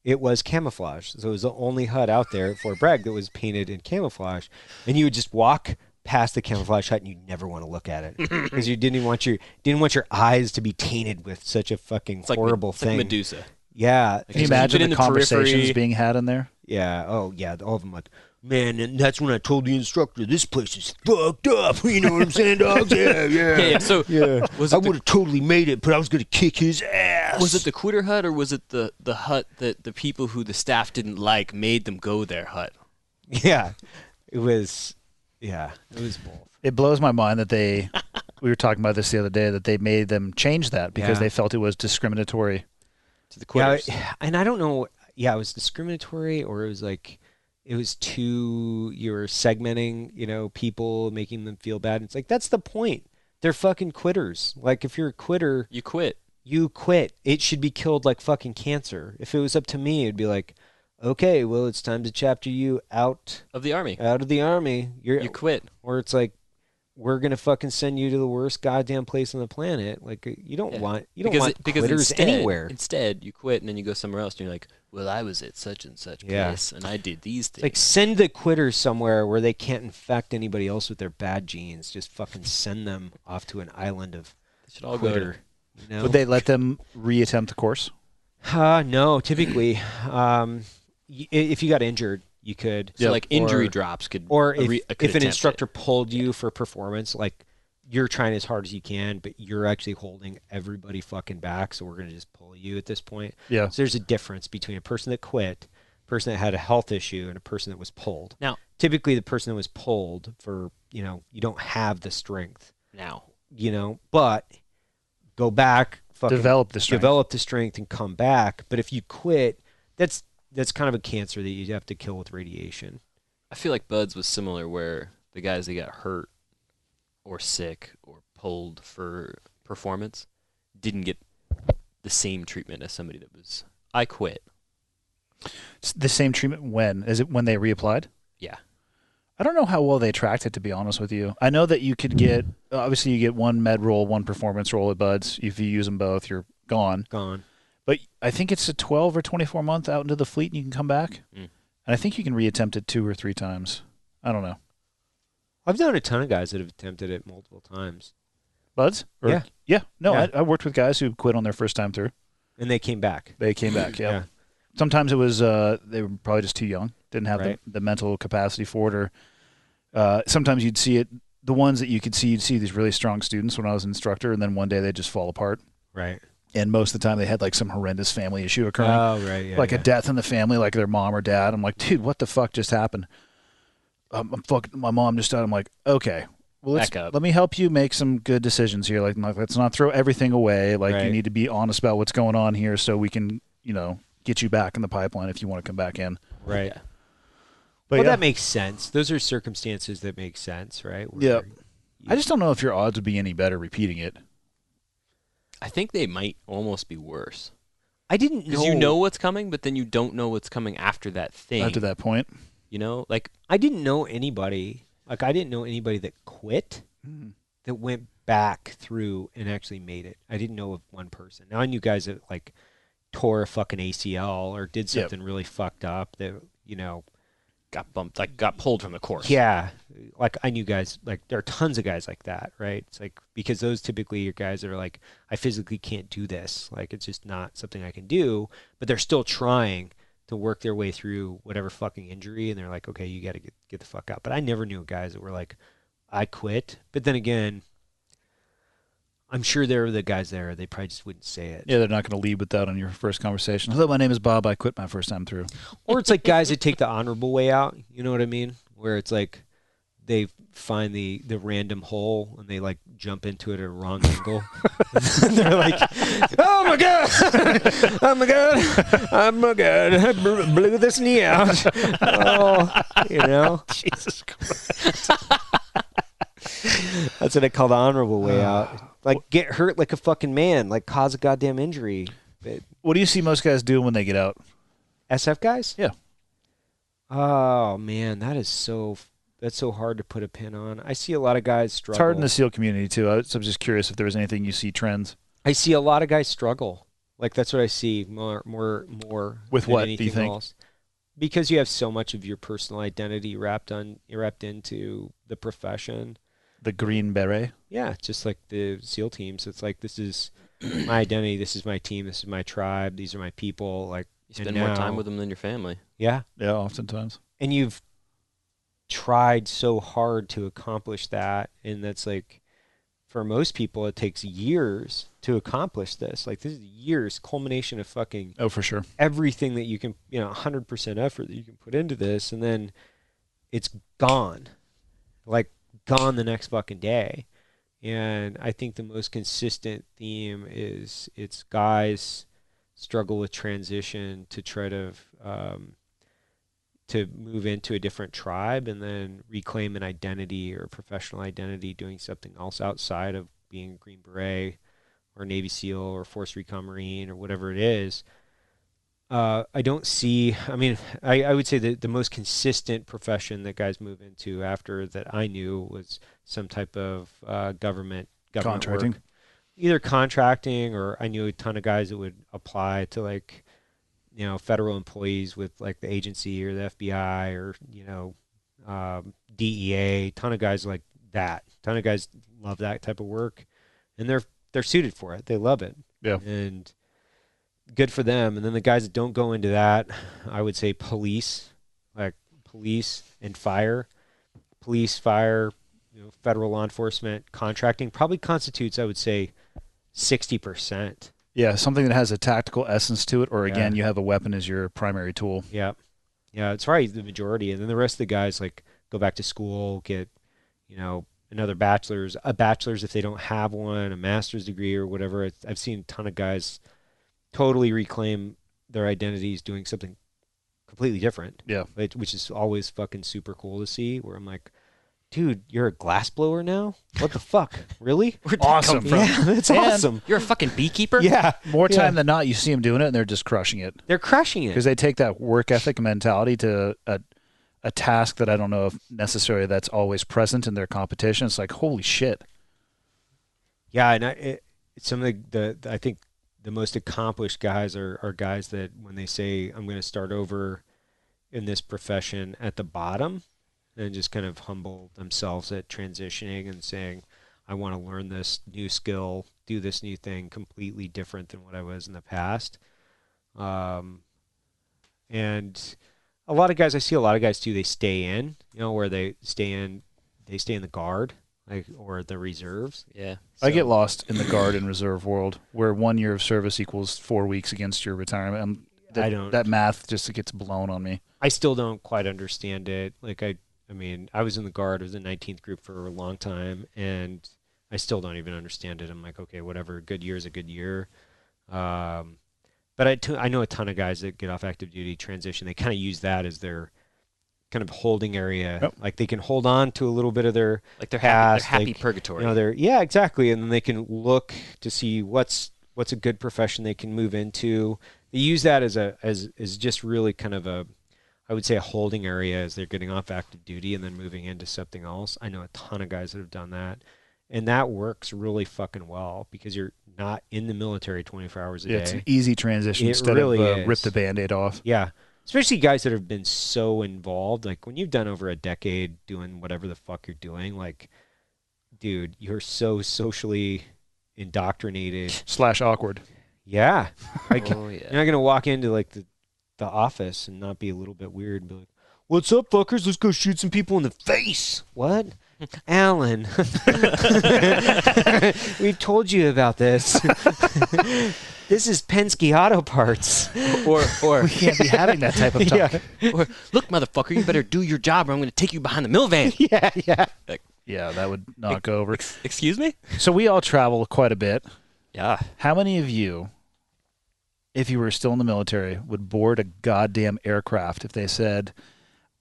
D: it was camouflage. So it was the only hut out there at Fort Bragg that was painted in camouflage. And you would just walk past the camouflage hut and you never want to look at it because you didn't want your eyes to be tainted with such a fucking horrible thing.
C: Like Medusa.
D: Yeah.
A: Can you imagine the conversations
C: periphery
A: being had in there?
D: Yeah. Oh, yeah. All of them like, man, and that's when I told the instructor this place is fucked up. You know what I'm saying, dogs? Yeah.
C: So
D: I would have totally made it, but I was going to kick his ass.
C: Was it the quitter hut, or was it the hut that the people who the staff didn't like made them go their hut?
D: Yeah. It was both.
A: It blows my mind that we were talking about this the other day, that they made them change that because they felt it was discriminatory
C: To the quitters.
D: Yeah, and I don't know. Yeah, it was discriminatory, or it was like, it was too, you were segmenting, people, making them feel bad. It's like, that's the point. They're fucking quitters. Like, if you're a quitter,
C: You quit.
D: you quit. It should be killed like fucking cancer. If it was up to me, it'd be like, okay, well, it's time to chapter you out
C: Of the army.
D: of the army.
C: You quit.
D: Or it's like, we're gonna fucking send you to the worst goddamn place on the planet. Like, you don't want quitters anywhere.
C: Instead, you quit and then you go somewhere else and you're like, well, I was at such and such place and I did these things.
D: Like, send the quitters somewhere where they can't infect anybody else with their bad genes. Just fucking send them off to an island of
C: They should all
D: quitter.
A: Would they let them reattempt the course?
D: No, typically. If you got injured, you could.
C: So like injury drops could.
D: Or
C: could
D: if an
C: attempt
D: instructor
C: it.
D: pulled you for performance, like, you're trying as hard as you can, but you're actually holding everybody fucking back, so we're going to just pull you at this point.
A: Yeah.
D: So there's a difference between a person that quit, a person that had a health issue, and a person that was pulled.
C: Now,
D: typically the person that was pulled for, you don't have the strength.
C: now,
D: But go back, fucking
A: Develop the
D: strength and come back. But if you quit, that's kind of a cancer that you have to kill with radiation.
C: I feel like Buds was similar, where the guys that got hurt or sick or pulled for performance didn't get the same treatment as somebody that was, I quit.
A: It's the same treatment when? Is it when they reapplied?
C: Yeah.
A: I don't know how well they tracked it, to be honest with you. I know that you could get, obviously you get one med roll, one performance roll at Buds. If you use them both, you're gone. But I think it's a 12 or 24 month out into the fleet and you can come back. And I think you can reattempt it 2 or 3 times. I don't know.
D: I've known a ton of guys that have attempted it multiple times.
A: Buds?
D: Yeah.
A: Yeah. No,
D: Yeah.
A: I worked with guys who quit on their first time through.
D: And they came back.
A: They came back, yeah. Sometimes it was they were probably just too young, didn't have the mental capacity for it. Or sometimes you'd see it, the ones that you'd see these really strong students when I was an instructor, and then one day they just fall apart.
D: Right.
A: And most of the time they had like some horrendous family issue occurring.
D: Oh, right, yeah.
A: Like a death in the family, like their mom or dad. I'm like, dude, what the fuck just happened? My mom just died. I'm like, okay, well, let me help you make some good decisions here. Like, let's not throw everything away. Like, you need to be honest about what's going on here so we can, get you back in the pipeline if you want to come back in.
D: Right.
A: But
D: That makes sense. Those are circumstances that make sense, right?
A: Yeah. I just don't know if your odds would be any better repeating it.
C: I think they might almost be worse.
D: I didn't know.
C: Because you know what's coming, but then you don't know what's coming after that thing.
A: After that point.
C: You know? Like,
D: I didn't know anybody. Like, I didn't know anybody that quit that went back through and actually made it. I didn't know of one person. Now, I knew guys that, like, tore a fucking ACL or did something really fucked up that, you know,
C: got bumped, like, got pulled from the course.
D: Yeah. Like, I knew guys, like, there are tons of guys like that, right? It's like, because those typically are guys that are like, I physically can't do this. Like, it's just not something I can do, but they're still trying to work their way through whatever fucking injury, and they're like, okay, you got to get the fuck out. But I never knew guys that were like, I quit. But then again, I'm sure there are the guys there, they probably just wouldn't say it.
A: Yeah, they're not going to lead with that on your first conversation. Hello, my name is Bob. I quit my first time through.
D: Or it's like guys that take the honorable way out. You know what I mean? Where it's like they find the random hole and they like jump into it at a wrong angle. They're like, oh my God, oh my God, oh my God, I blew this knee out. Oh, you know?
A: Jesus Christ.
D: That's what I call the honorable way out. Like, get hurt like a fucking man, like cause a goddamn injury. But
A: What do you see most guys doing when they get out?
D: SF guys?
A: Yeah.
D: Oh man, that's so hard to put a pin on. I see a lot of guys struggle.
A: It's hard in the SEAL community, too. I'm just curious if there was anything you see trends.
D: I see a lot of guys struggle. Like, that's what I see more
A: With
D: than
A: what, do you
D: anything
A: think?
D: else. Because you have so much of your personal identity wrapped into the profession.
A: The Green Beret?
D: Yeah, just like the SEAL teams. It's like, this is my identity, this is my team, this is my tribe, these are my people. Like,
C: you spend more time with them than your family.
D: Yeah.
A: Yeah, oftentimes.
D: And you've tried so hard to accomplish that, and that's like, for most people it takes years to accomplish this. Like, this is years, culmination of fucking
A: For sure.
D: everything that you can, 100% effort that you can put into this, and then it's gone, like gone the next fucking day. And I think the most consistent theme is it's guys struggle with transition to try to move into a different tribe and then reclaim an identity or professional identity doing something else outside of being a Green Beret or Navy SEAL or Force Recon Marine or whatever it is. I don't see, I would say that the most consistent profession that guys move into after that I knew was some type of government
A: Contracting.
D: work. Either contracting, or I knew a ton of guys that would apply to, like, federal employees with like the agency or the FBI or, DEA, ton of guys like that. Ton of guys love that type of work, and they're suited for it. They love it.
A: Yeah.
D: And good for them. And then the guys that don't go into that, I would say police and fire. Police, fire, federal law enforcement, contracting probably constitutes, I would say, 60%.
A: Yeah, something that has a tactical essence to it, or again, you have a weapon as your primary tool.
D: Yeah. Yeah, it's probably the majority. And then the rest of the guys, like, go back to school, get, another bachelor's, if they don't have one, a master's degree or whatever. I've seen a ton of guys totally reclaim their identities doing something completely different.
A: Yeah.
D: Which is always fucking super cool to see, where I'm like, dude, you're a glass blower now? What the fuck? Really?
A: Awesome.
D: Yeah, that's awesome.
C: You're a fucking beekeeper?
D: Yeah.
A: More time than not, you see them doing it, and they're just crushing it.
D: They're crushing it.
A: Because they take that work ethic mentality to a task that I don't know if necessarily that's always present in their competition. It's like, holy shit.
D: Yeah, and some of I think the most accomplished guys are guys that when they say, I'm going to start over in this profession at the bottom, and just kind of humble themselves at transitioning and saying, I want to learn this new skill, do this new thing completely different than what I was in the past. And a lot of guys, I see a lot of guys too, they stay in, where they stay in the guard, like, or the reserves.
C: Yeah.
A: I get lost in the guard and reserve world, where 1 year of service equals 4 weeks against your retirement. That math just gets blown on me.
D: I still don't quite understand it. Like, I was in the guard, I was in the 19th group for a long time, and I still don't even understand it. I'm like, okay, whatever, a good year is a good year. But I know a ton of guys that get off active duty, transition, they kind of use that as their kind of holding area.
A: Yep.
D: Like they can hold on to a little bit of their
C: Like they're
D: past,
C: happy
D: like,
C: purgatory.
D: Yeah, exactly. And then they can look to see what's a good profession they can move into. They use that as just really kind of I would say a holding area as they're getting off active duty and then moving into something else. I know a ton of guys that have done that. And that works really fucking well because you're not in the military 24 hours a day.
A: It's an easy transition
D: It
A: instead
D: really
A: of
D: is.
A: rip the Band-Aid off.
D: Yeah. Especially guys that have been so involved. Like when you've done over a decade doing whatever the fuck you're doing, like, dude, you're so socially indoctrinated.
A: / awkward.
D: Yeah. Like,
C: Oh, yeah.
D: you're not going to walk into like the office and not be a little bit weird and be like, "What's up, fuckers? Let's go shoot some people in the face." What? Alan. We've told you about this. This is Penske Auto Parts.
C: Or
A: We can't be having that type of talk.
C: or look, motherfucker, you better do your job or I'm going to take you behind the mill van.
D: Yeah.
A: Yeah, that would not go over.
C: Excuse me?
A: So we all travel quite a bit.
C: Yeah.
A: How many of you, if you were still in the military, would board a goddamn aircraft if they said,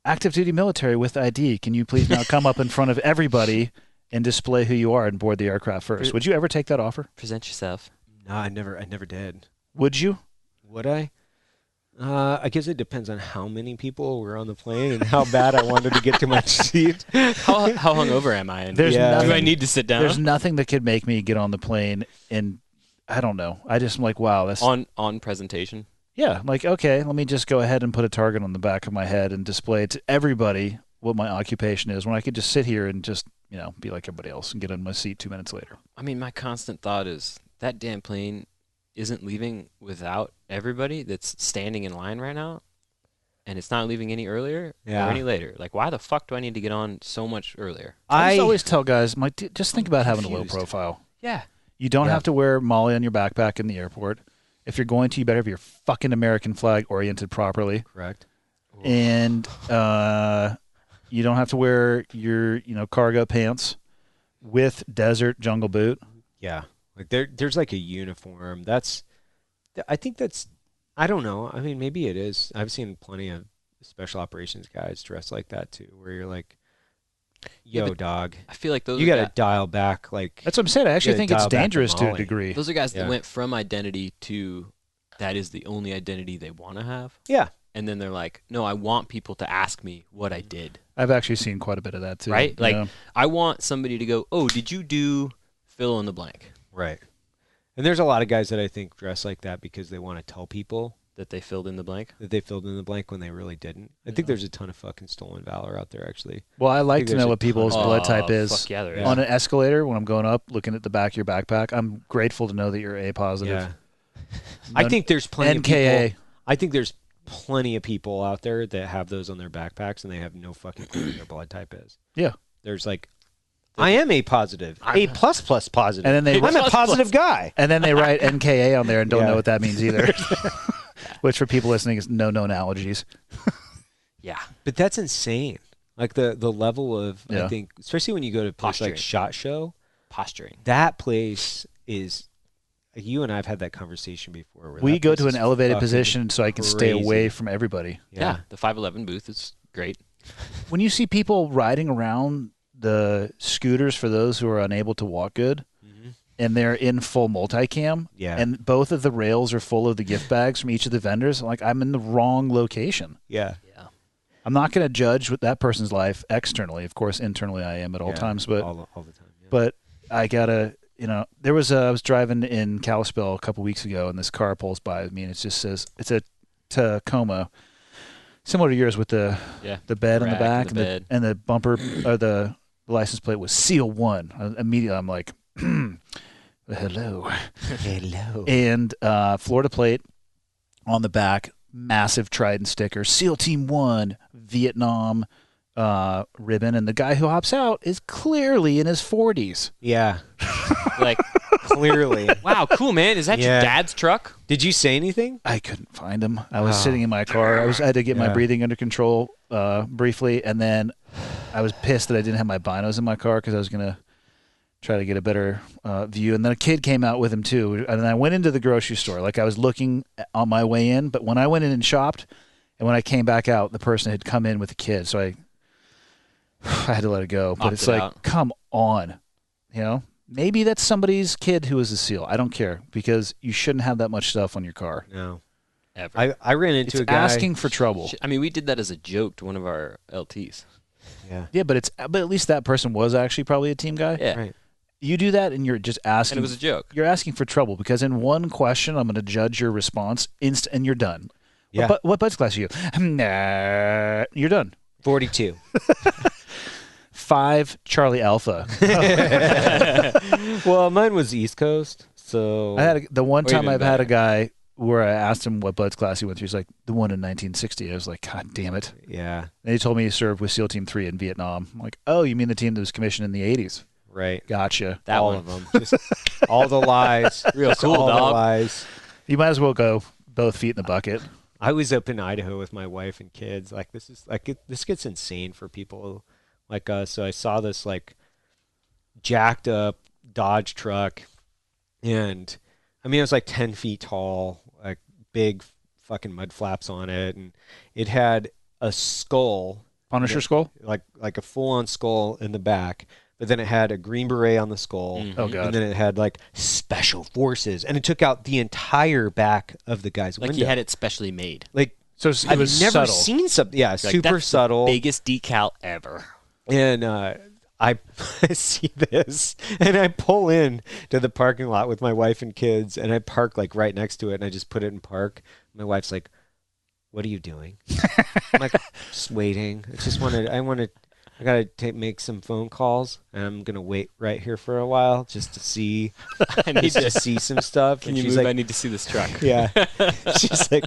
A: "Active duty military with ID, can you please now come up in front of everybody and display who you are and board the aircraft first?" Would you ever take that offer?
C: Present yourself.
D: No, I never did.
A: Would you?
D: Would I? I guess it depends on how many people were on the plane and how bad I wanted to get to my seat.
C: How hungover am I? And
A: There's
D: Yeah.
A: nothing,
C: do I need to sit down?
A: There's nothing that could make me get on the plane and I don't know. I just am like, wow, that's
C: on presentation?
A: yeah. Like, okay, let me just go ahead and put a target on the back of my head and display to everybody what my occupation is when I could just sit here and just, be like everybody else and get in my seat 2 minutes later.
C: I mean, my constant thought is that damn plane isn't leaving without everybody that's standing in line right now, and it's not leaving any earlier or any later. Like, why the fuck do I need to get on so much earlier?
A: I just always tell guys, just think about having a low
D: confused.
A: profile.
C: Yeah.
A: You don't
D: Yeah.
A: have to wear Molly on your backpack in the airport. If you're going to, you better have your fucking American flag oriented properly.
D: Correct.
A: And you don't have to wear your, cargo pants with desert jungle boot.
D: Yeah. Like there's like a uniform. I think that's, I don't know. I mean, maybe it is. I've seen plenty of special operations guys dressed like that too, where you're like, yo,
C: but
D: dog,
C: I feel like those
D: you
C: are
D: got to dial back. Like,
A: That's what I'm saying. I actually
D: gotta
A: think it's
D: dial back the
A: dangerous to a
D: Molly.
A: degree.
C: those are guys
D: Yeah.
C: that went from identity to that is the only identity they want to have.
D: yeah.
C: And then they're like, no, I want people to ask me what I did.
A: I've actually seen quite a bit of that too.
C: Right? Like,
A: Yeah.
C: I want somebody to go, oh, did you do fill in the blank?
D: Right. And there's a lot of guys that I think dress like that because they want to tell people
C: That they filled in the blank?
D: that they filled in the blank when they really didn't. I think there's a ton of fucking stolen valor out there, actually.
A: Well, I like
D: think
A: to
D: there's
A: know
D: a
A: what people's
C: ton.
A: blood
C: Oh,
A: type is.
C: fuck yeah, there is.
A: On an escalator, when I'm going up, looking at the back of your backpack, I'm grateful to know that you're A positive.
D: Yeah. I think there's plenty of
A: NKA.
D: people. I think there's plenty of people out there that have those on their backpacks and they have no fucking clue what their blood type is.
A: Yeah.
D: There's like, I am A positive, A plus positive.
A: And then they
D: I'm a positive guy.
A: And then they write NKA on there and don't
D: Yeah.
A: know what that means either. Which for people listening is no known allergies.
C: Yeah.
D: But that's insane. Like the level of,
A: Yeah.
D: I think, especially when you go to a place like
C: Posturing.
D: SHOT Show,
C: Posturing.
D: that place is, you and I have had that conversation before. Where
A: We
D: that
A: go
D: place
A: to
D: is
A: an elevated
D: fucking
A: position so I can stay
D: crazy.
A: away from everybody.
C: Yeah. The 511 booth is great.
A: When you see people riding around the scooters for those who are unable to walk good, and they're in full multicam,
D: Yeah.
A: and both of the rails are full of the gift bags from each of the vendors, I'm like, I'm in the wrong location.
D: Yeah.
C: Yeah.
A: I'm not going to judge with that person's life externally. Of course, internally I am at all
D: Yeah.
A: times, but
D: all the time. Yeah.
A: but I gotta, I was driving in Kalispell a couple weeks ago, and this car pulls by me, and it just says it's a Tacoma, similar to yours with the bed in the
C: Rack
A: back
C: and the bed.
A: and the bumper or the license plate was Seal 1. Immediately, I'm like, hello,
D: Hello.
A: and Florida plate on the back, massive Trident sticker, SEAL Team 1, Vietnam ribbon, and the guy who hops out is clearly in his 40s.
D: Yeah.
C: Like,
D: Clearly.
C: wow, cool, man. Is that
D: Yeah.
C: your dad's truck?
D: Did you say anything?
A: I couldn't find him. I was
D: Oh.
A: sitting in my car. I had to get my
D: Yeah.
A: breathing under control briefly, and then I was pissed that I didn't have my binos in my car because I was gonna try to get a better view. And then a kid came out with him too. And then I went into the grocery store, like I was looking on my way in. But when I went in and shopped, And when I came back out, the person had come in with a kid, so I had to let it go. But it's like, come on, you know? Maybe that's somebody's kid who is a SEAL. I don't care, because you shouldn't have that much stuff on your car.
D: No.
C: Ever.
D: I ran into a guy
A: asking for trouble.
C: I mean, we did that as a joke to one of our LTs.
D: Yeah,
A: but at least that person was actually probably a team guy.
C: Yeah.
D: Right.
A: You do that and you're just asking.
C: And it was a joke.
A: You're asking for trouble, because in one question I'm going to judge your response and you're done.
D: Yeah.
A: What budget class are you? Nah, you're done.
D: 42.
A: 5 Charlie Alpha.
D: Well, mine was East Coast, so
A: I had the one time I've had
C: better.
A: a guy where I asked him what buds class he went through. He's like, the one in 1960. I was like, God damn it.
D: yeah,
A: And he told me he served with SEAL Team 3 in Vietnam. I'm like, oh, you mean the team that was commissioned in the 80s?
D: right.
A: Gotcha.
C: That
D: all
C: one.
D: of them, just all the lies.
C: Real
D: Just
C: cool,
D: all
C: dog.
D: the lies.
A: You might as well go both feet in the bucket.
D: I was up in Idaho with my wife and kids. Like this is like this gets insane for people like us. So I saw this like jacked up Dodge truck, and I mean it was like 10 feet tall, like big fucking mud flaps on it, and it had a skull,
A: Punisher skull?
D: like a full on skull in the back. But then it had a Green Beret on the skull.
C: Mm-hmm.
A: Oh, God.
D: And then it had like special forces, and it took out the entire back of the guy's
C: Like
D: window.
C: he had it specially made.
D: Like
A: So it
D: I've
A: was
D: never
A: subtle.
D: seen something. Yeah,
C: Like,
D: super
C: that's
D: subtle.
C: The biggest decal ever.
D: And I see this, and I pull in to the parking lot with my wife and kids, and I park like right next to it, and I just put it in park. My wife's like, "What are you doing?" I'm like, "Just waiting. I gotta make some phone calls, and I'm gonna wait right here for a while just to see,
C: I need
D: to see some stuff."
C: Can
D: and
C: you
D: she's
C: move?
D: like,
C: I need to see this truck.
D: "Yeah." She's like,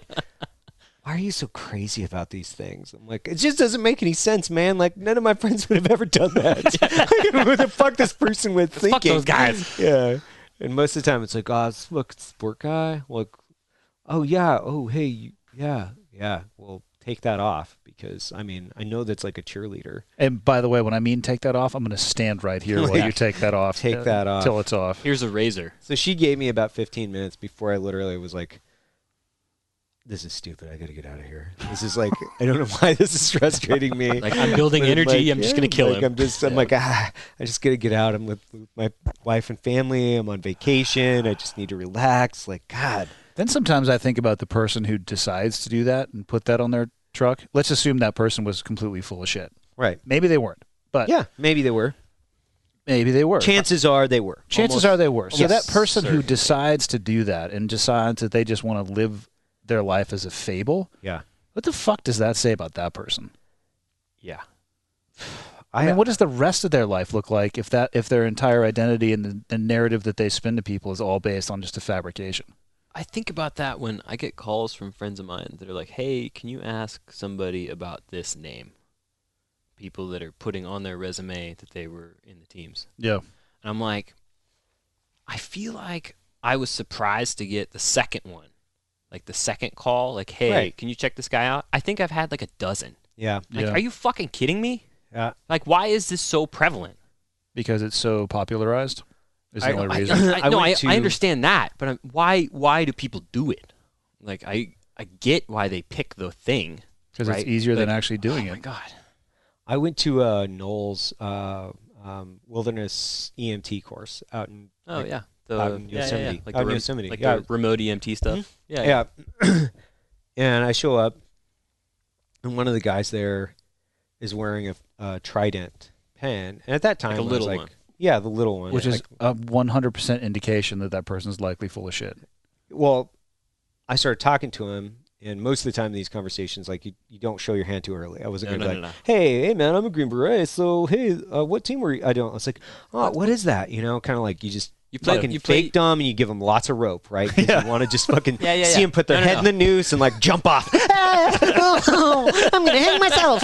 D: "Why are you so crazy about these things?" I'm like, "It just doesn't make any sense, man. Like, none of my friends would have ever done that. Like, who the fuck this person was thinking?"
C: Fuck those guys.
D: Yeah. And most of the time, it's like, "Oh, look, sport guy. Like, oh yeah, oh hey, yeah. Well, take that off, because I mean, I know that's like a cheerleader.
A: And by the way, when I mean take that off, I'm going to stand right here while you take that off.
D: Take that off.
A: Till it's off.
C: Here's a razor.
D: So she gave me about 15 minutes before I literally was like, "This is stupid. I got to get out of here. This is like, I don't know why this is frustrating me."
C: Like, I'm building
D: But
C: energy.
D: like,
C: I'm just gonna kill him.
D: I'm like, I just got to get out. I'm with my wife and family. I'm on vacation. I just need to relax. Like, God.
A: Then sometimes I think about the person who decides to do that and put that on their truck. Let's assume that person was completely full of shit.
D: Right.
A: Maybe they weren't, but
D: Yeah, maybe they were.
A: maybe they were.
D: Chances are they were.
A: Chances are they were. So
D: Yes,
A: that person who
C: certainly.
A: decides to do that and decides that they just want to live their life as a fable,
D: Yeah.
A: what the fuck does that say about that person?
D: Yeah.
A: I mean, what does the rest of their life look like if their entire identity and the narrative that they spin to people is all based on just a fabrication?
C: I think about that when I get calls from friends of mine that are like, "Hey, can you ask somebody about this name?" People that are putting on their resume that they were in the teams.
A: Yeah.
C: And I'm like, I feel like I was surprised to get the second one. Like the second call, like, "Hey,
D: Right.
C: can you check this guy out?" I think I've had like a dozen.
D: Yeah.
C: Like,
A: Yeah.
C: are you fucking kidding me?
D: Yeah.
C: Like, why is this so prevalent?
A: Because it's so popularized is the
D: I-
A: only
C: I,
A: reason.
C: I, no,
D: went to-
C: I understand that, but why do people do it? Like, I get why they pick the thing.
A: Because
C: right?
A: it's easier than
C: But-
A: actually doing
C: Oh
A: it.
C: my god.
D: I went to Knowles Wilderness EMT course out in
C: Oh yeah.
D: out in Yosemite.
C: Like
D: Out in
C: the
D: Yosemite,
C: like
D: yeah.
C: the remote EMT stuff. Yeah.
D: Yeah. And I show up, and one of the guys there is wearing a Trident pen. And at that time,
C: Like a
D: I was
C: little
D: like,
C: one.
D: Yeah, the little one.
A: Which is
D: like,
A: a 100% indication that that person's likely full of shit.
D: well, I started talking to him, and most of the time in these conversations, like you don't show your hand too early. I wasn't
C: No,
D: going to be
C: no,
D: like,
C: no.
D: hey man, I'm a Green Beret. So hey, what team were you? I was like, oh, what is that? You know, kind of like you just fucking fake dumb, and you give them lots of rope, right? 'Cause you want to just fucking see them put their head in the noose and like jump off. I'm gonna hang myself.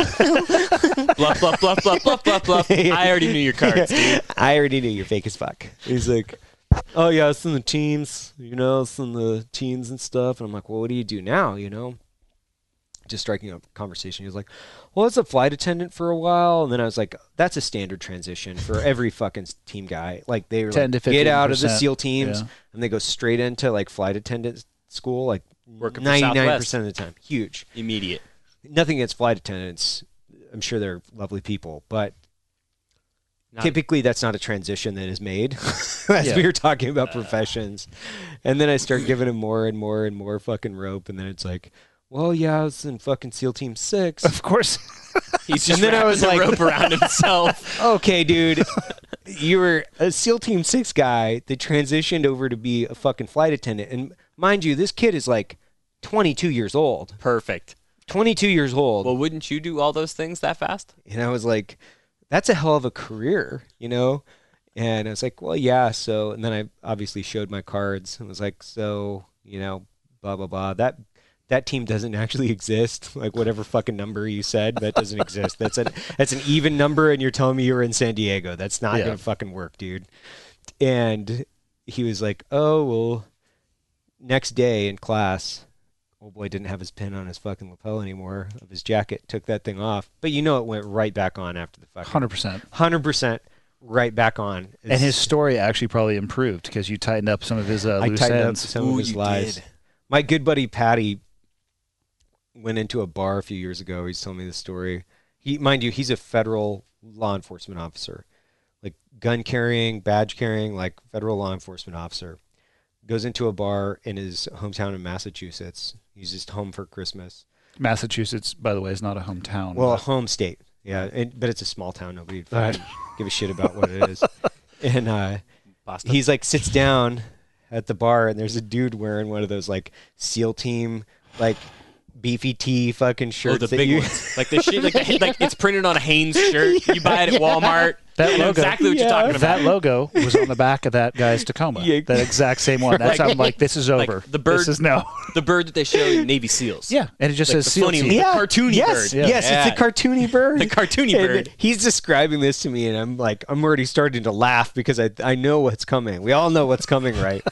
C: Bluff, bluff, bluff, bluff, bluff, bluff, bluff. I already knew your cards, dude.
D: I already knew you're fake as fuck. He's like, oh yeah, it's in the teams, you know, it's in the teams and stuff. And I'm like, well, what do you do now, you know? Just striking up conversation. He was like, well, I was a flight attendant for a while. And then I was like, that's a standard transition for every fucking team guy. Like they were
A: 10
D: like,
A: to
D: get out of the
A: 15%,
D: SEAL teams,
A: yeah.
D: and they go straight into like flight attendant school, like
C: Working for
D: 99%
C: Southwest.
D: of the time. Huge.
C: Immediate.
D: nothing against flight attendants. I'm sure they're lovely people, but typically that's not a transition that is made as we were talking about professions. And then I start giving him more and more and more fucking rope. And then it's like, well, yeah, I was in fucking SEAL Team 6.
A: Of course.
C: He's just wrapping the rope around himself.
D: Okay, dude, you were a SEAL Team 6 guy that transitioned over to be a fucking flight attendant. And mind you, this kid is like 22 years old.
C: Perfect.
D: 22 years old.
C: Well, wouldn't you do all those things that fast?
D: And I was like, that's a hell of a career, you know? And I was like, well, yeah, so, and then I obviously showed my cards and was like, so, you know, blah, blah, blah. That team doesn't actually exist. Like whatever fucking number you said, that doesn't exist. That's an even number and you're telling me you were in San Diego. That's not going to fucking work, dude. And he was like, oh, well, next day in class, old boy didn't have his pin on his fucking lapel anymore of his jacket, took that thing off. But you know it went right back on after the fucking
A: 100%.
D: 100% right back on.
A: And his story actually probably improved because you tightened up some of his loose ends.
D: I tightened up some of his lies. Did. My good buddy Patty went into a bar a few years ago. He's telling me this story. Mind you, he's a federal law enforcement officer. Like gun carrying, badge carrying, like federal law enforcement officer. Goes into a bar in his hometown in Massachusetts. He's just home for Christmas.
A: Massachusetts, by the way, is not a hometown.
D: Well, a home state. Yeah, but it's a small town. Nobody would give a shit about what it is. And he's like sits down at the bar, and there's a dude wearing one of those like SEAL team like beefy tee fucking shirts.
C: Oh, the big ones. Like the shit, like it's printed on a Hanes shirt. You buy it at Walmart.
A: That logo,
C: exactly what you're talking about.
A: That logo was on the back of that guy's Tacoma. That exact same one. That's how I'm like, this is over.
C: Like the bird,
A: this is no.
C: The bird that they show in Navy SEAls.
A: Yeah, and it just
C: like
A: says SEAL team.
C: The cartoony bird.
D: Yes, it's a cartoony bird.
C: The cartoony bird.
D: He's describing this to me, and I'm like, I'm already starting to laugh because I know what's coming. We all know what's coming, right?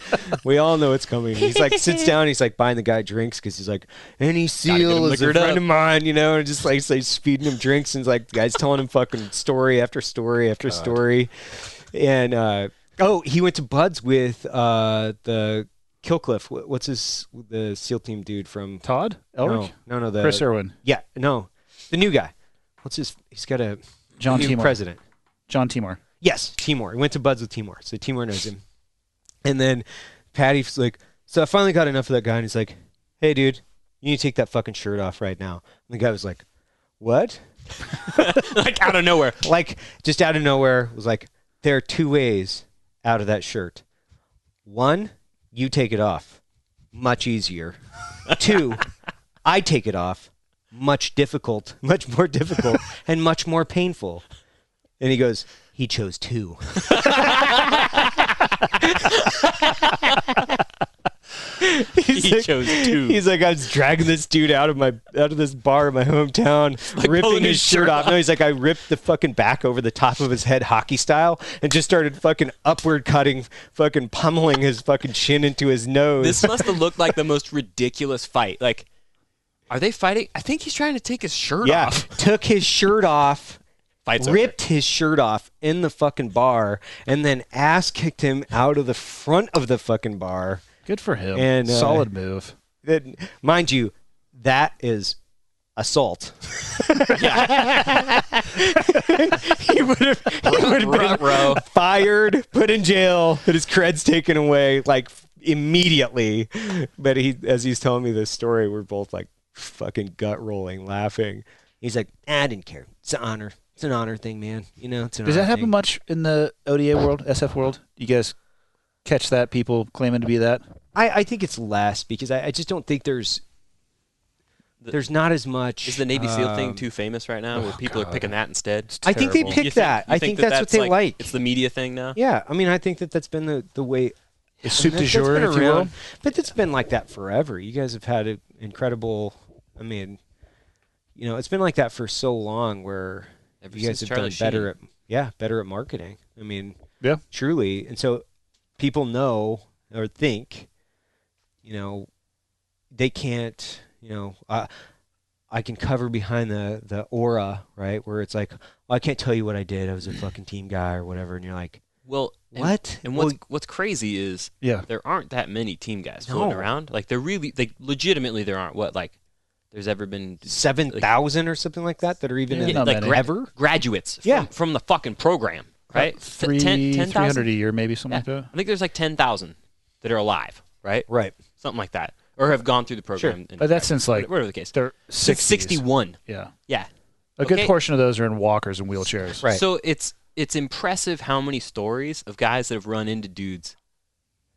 D: We all know what's coming. He's like, sits down, he's like buying the guy drinks because he's like, any SEAL is a friend of mine, you know, and just like feeding him drinks, and it's like the guy's telling him fucking story after story after story. And he went to buds with the Killcliff. What's the SEAL team dude from
A: Todd Elric?
D: No, the
A: Chris Irwin.
D: Yeah, no, the new guy. He's got a
A: John
D: new
A: Timor.
D: president.
A: John Timor.
D: Yes, Timor. He went to buds with Timor, so Timor knows him. And then Patty's like, so I finally got enough of that guy, and he's like, hey, dude, you need to take that fucking shirt off right now. And the guy was like, what?
C: Like out of nowhere.
D: Like just out of nowhere was like, there are two ways out of that shirt. One, you take it off. Much easier. Two, I take it off. Much more difficult, and much more painful. And he goes, he chose two.
C: He chose two.
D: He's like, I was dragging this dude out of this bar in my hometown, like ripping his shirt off. No, he's like, I ripped the fucking back over the top of his head hockey style and just started fucking upward cutting, fucking pummeling his fucking chin into his nose.
C: This must have looked like the most ridiculous fight. Like, are they fighting? I think he's trying to take his shirt off.
D: Took his shirt off.
C: Fight's
D: ripped
C: over.
D: His shirt off in the fucking bar and then ass kicked him out of the front of the fucking bar.
A: Good for him.
D: And
A: solid move.
D: Mind you, that is assault. He would have been fired, put in jail, and his cred's taken away like immediately. But as he's telling me this story, we're both like fucking gut rolling, laughing. He's like, I didn't care. It's an honor. It's an honor thing, man. You know, it's an
A: Does
D: honor
A: that happen
D: thing.
A: much in the ODA world, SF world? You guys catch that, people claiming to be that?
D: I think it's less because I just don't think there's not as much.
C: Is the Navy SEAL thing too famous right now where people are picking that instead?
D: I think they pick that. I think that's what they like.
C: It's the media thing now?
D: Yeah. I mean, I think that's been the way.
A: It's soup du jour, if you will.
D: But it's been like that forever. You guys have had an incredible, I mean, you know, it's been like that for so long where you guys have done better at marketing. I mean,
A: yeah,
D: truly. And so people know or think, you know, they can't, you know, I can cover behind the aura, right? Where it's like, I can't tell you what I did. I was a fucking team guy or whatever. And you're like,
C: well,
D: what?
C: And what's crazy is there aren't that many team guys floating around. Like legitimately there aren't. What, like there's ever been
D: 7,000 or something like that are even in
C: like
D: ever
C: graduates from the fucking program, right?
A: 300 a year, maybe something like that.
C: I think there's like 10,000 that are alive, right?
D: Right.
C: Something like that, or have gone through the program.
A: But that's since like
C: whatever the case.
A: They're
C: Since 61.
A: Yeah.
C: Yeah.
A: A good portion of those are in walkers and wheelchairs.
D: Right.
C: So it's impressive how many stories of guys that have run into dudes,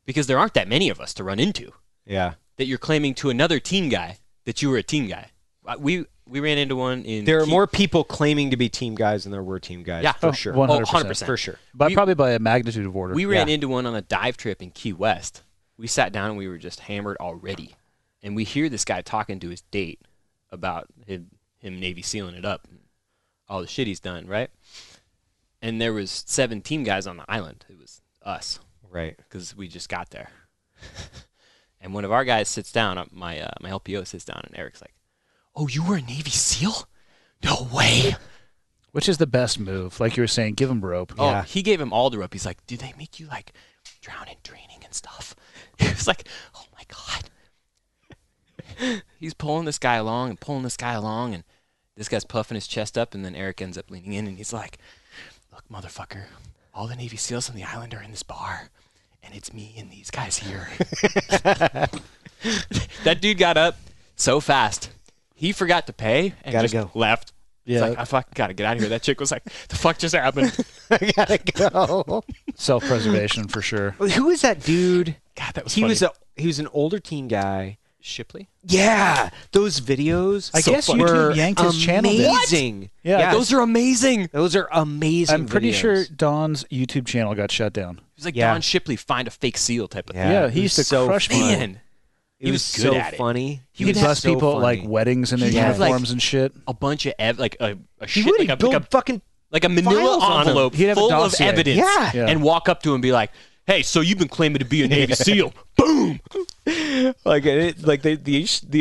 C: because there aren't that many of us to run into.
D: Yeah.
C: That you're claiming to another team guy that you were a team guy. We ran into one in.
D: There are more people claiming to be team guys than there were team guys.
C: Yeah,
D: for sure.
A: 100%.
D: For sure.
A: But probably by a magnitude of order.
C: We ran into one on a dive trip in Key West. We sat down and we were just hammered already, and we hear this guy talking to his date about him Navy SEAling it up, and all the shit he's done, right? And there was 7 team guys on the island. It was us,
D: right?
C: Because we just got there. And one of our guys sits down. My LPO sits down, and Eric's like, "Oh, you were a Navy SEAL? No way!"
A: Which is the best move? Like you were saying, give him rope.
C: Oh, yeah. He gave him all the rope. He's like, "Do they make you like drown in training and stuff?" He was like, "Oh my god." He's pulling this guy along, and this guy's puffing his chest up, and then Eric ends up leaning in, and he's like, "Look, motherfucker, all the Navy SEALs on the island are in this bar, and it's me and these guys here." That dude got up so fast, he forgot to pay and left. Yeah. He's like, "I fucking gotta get out of here." That chick was like, "The fuck just happened?"
D: I gotta go.
A: Self-preservation for sure.
D: Who is that dude?
C: God, that was funny.
D: He was an older teen guy.
C: Shipley?
D: Yeah, those videos.
A: I guess YouTube yanked his channel.
D: Amazing.
C: Yeah, those are amazing.
D: Those are amazing.
A: I'm pretty
D: videos.
A: sure Don's YouTube channel got shut down.
C: It was like Don Shipley find a fake seal type of thing.
A: Yeah, he used to crush me.
C: Man,
D: he was
C: good
D: so
C: at it.
D: funny.
A: He would bust people at like weddings in their uniforms and shit.
C: A bunch of a
D: He
C: shit
D: would
C: like
D: fucking
C: like a manila envelope full of evidence, and walk up to him and be like, "Hey, so you've been claiming to be a Navy SEAL?" Boom.
D: The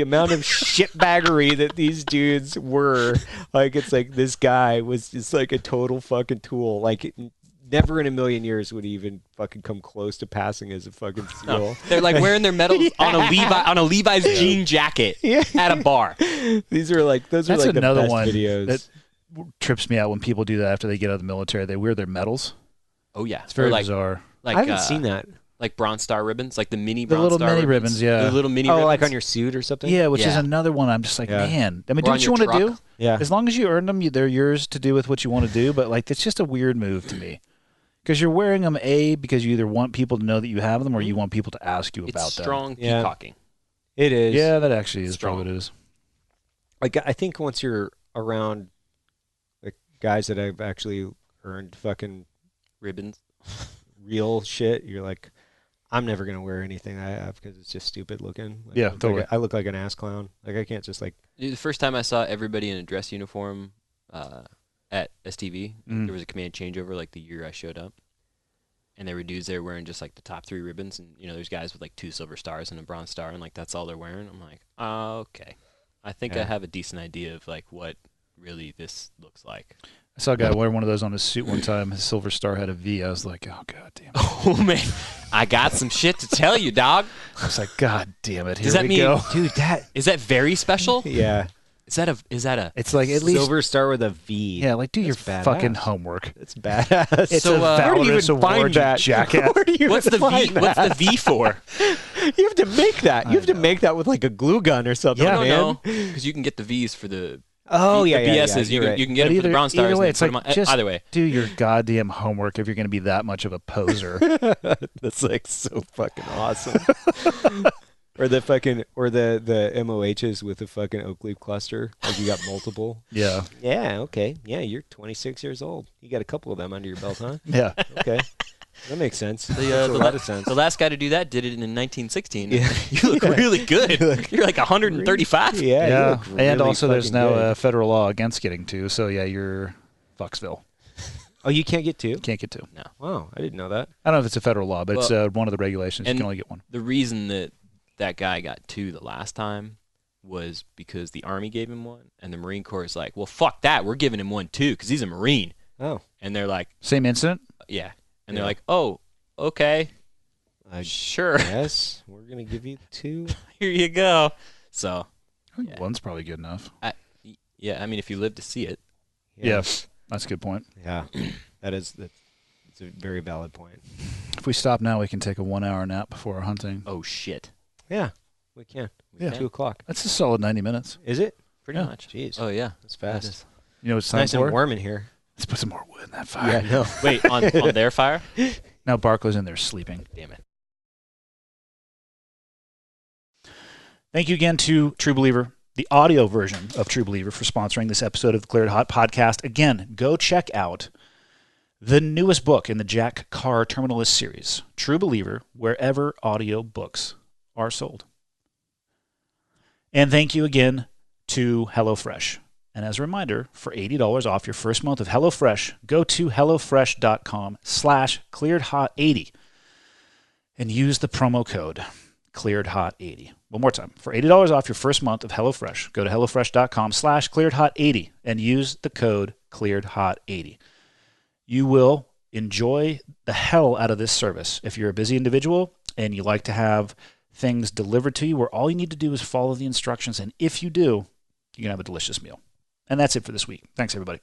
D: amount of shitbaggery that these dudes were, like, it's like this guy was just like a total fucking tool. Like, never in a million years would he even fucking come close to passing as a fucking SEAL.
C: No. They're like wearing their medals on a Levi's jean jacket at a bar.
D: Those are like the best videos.
A: That trips me out when people do that after they get out of the military. They wear their medals.
C: Oh yeah,
A: it's very bizarre.
C: Like,
D: I haven't seen that.
C: Like Bronze Star ribbons, like the
A: little mini ribbons, yeah.
C: The little mini ribbons.
D: Like on your suit or something?
A: Yeah, which is another one. I'm just like, man. I mean, do what you want to do.
D: Yeah.
A: As long as you earn them, they're yours to do with what you want to do. But like, it's just a weird move to me. Because you're wearing them, because you either want people to know that you have them or you want people to ask you about them.
C: It's strong peacocking.
D: It is.
A: Yeah, that actually is probably what it is.
D: Like, I think once you're around the guys that have actually earned fucking
C: ribbons,
D: real shit, you're like, I'm never going to wear anything I have because it's just stupid looking. Like,
A: yeah, totally.
D: I look like an ass clown. Like, I can't just like...
C: The first time I saw everybody in a dress uniform at STV, there was a command changeover like the year I showed up. And there were dudes there wearing just like the top 3 ribbons. And, there's guys with like 2 silver stars and a bronze star. And like, that's all they're wearing. I'm like, okay. I think I have a decent idea of like what really this looks like.
A: I saw a guy wear one of those on his suit one time. His silver star had a V. I was like, oh, God damn it.
C: Oh, man. I got some shit to tell you, dog.
A: I was like, God damn it. Here
C: Does that mean,
A: go.
D: Dude,
C: is that very special?
D: Yeah.
C: Is that a
A: it's like at least
D: silver star with a V.
A: Yeah, like do your fucking homework.
D: It's badass.
A: It's a Valorous Award, you jackass.
C: What's the V for?
D: You have to make that. You have to make that with like a glue gun or something.
C: Yeah,
D: man.
C: No, because you can get the V's for the.
D: BSs.
C: You can get it for the bronze stars.
A: Either way, it's like just
C: either way.
A: Do your goddamn homework if you're going to be that much of a poser.
D: That's like so fucking awesome. Or the MOHs with the fucking oak leaf cluster. Like you got multiple.
A: Yeah.
D: Yeah. Okay. Yeah. You're 26 years old. You got a couple of them under your belt, huh?
A: Yeah.
D: Okay. That makes sense. Makes a lot of sense.
C: The last guy to do that did it in 1916. Yeah. You look really good. You're like 135.
D: Yeah.
A: Really and also there's now a federal law against getting 2. So yeah, you're Foxville.
D: Oh, you can't get 2?
A: Can't get 2.
C: No.
D: Wow. I didn't know that.
A: I don't know if it's a federal law, but it's one of the regulations. You can only get 1.
C: The reason that guy got 2 the last time was because the Army gave him 1, and the Marine Corps is like, well, fuck that. We're giving him 1 too because he's a Marine.
D: Oh.
C: And they're like,
A: same incident?
C: Yeah. And they're like, oh, okay. Sure.
D: Yes, we're going to give you 2.
C: Here you go. So.
A: I think one's probably good enough.
C: Yeah, I mean, if you live to see it.
A: Yeah, that's a good point.
D: Yeah, that's a very valid point.
A: If we stop now, we can take a 1 hour nap before our hunting.
C: Oh, shit.
D: Yeah, we can.
A: Yeah.
D: 2 o'clock.
A: That's a solid 90 minutes.
D: Is it?
C: Pretty
A: Yeah.
C: much.
D: Jeez.
C: Oh, yeah.
D: That's fast.
A: You know what's
D: It's
A: time
D: nice
A: for?
D: and warm in here.
A: Let's put some more wood in that fire.
D: Yeah, no.
C: Wait, on their fire?
A: Now Barkley's in there sleeping.
C: Damn it.
A: Thank you again to True Believer, the audio version of True Believer, for sponsoring this episode of the Cleared Hot podcast. Again, go check out the newest book in the Jack Carr Terminalist series, True Believer, wherever audio books are sold. And thank you again to HelloFresh. And as a reminder, for $80 off your first month of HelloFresh, go to hellofresh.com/clearedhot80 and use the promo code clearedhot80. One more time. For $80 off your first month of HelloFresh, go to hellofresh.com/clearedhot80 and use the code clearedhot80. You will enjoy the hell out of this service if you're a busy individual and you like to have things delivered to you where all you need to do is follow the instructions. And if you do, you can have a delicious meal. And that's it for this week. Thanks, everybody.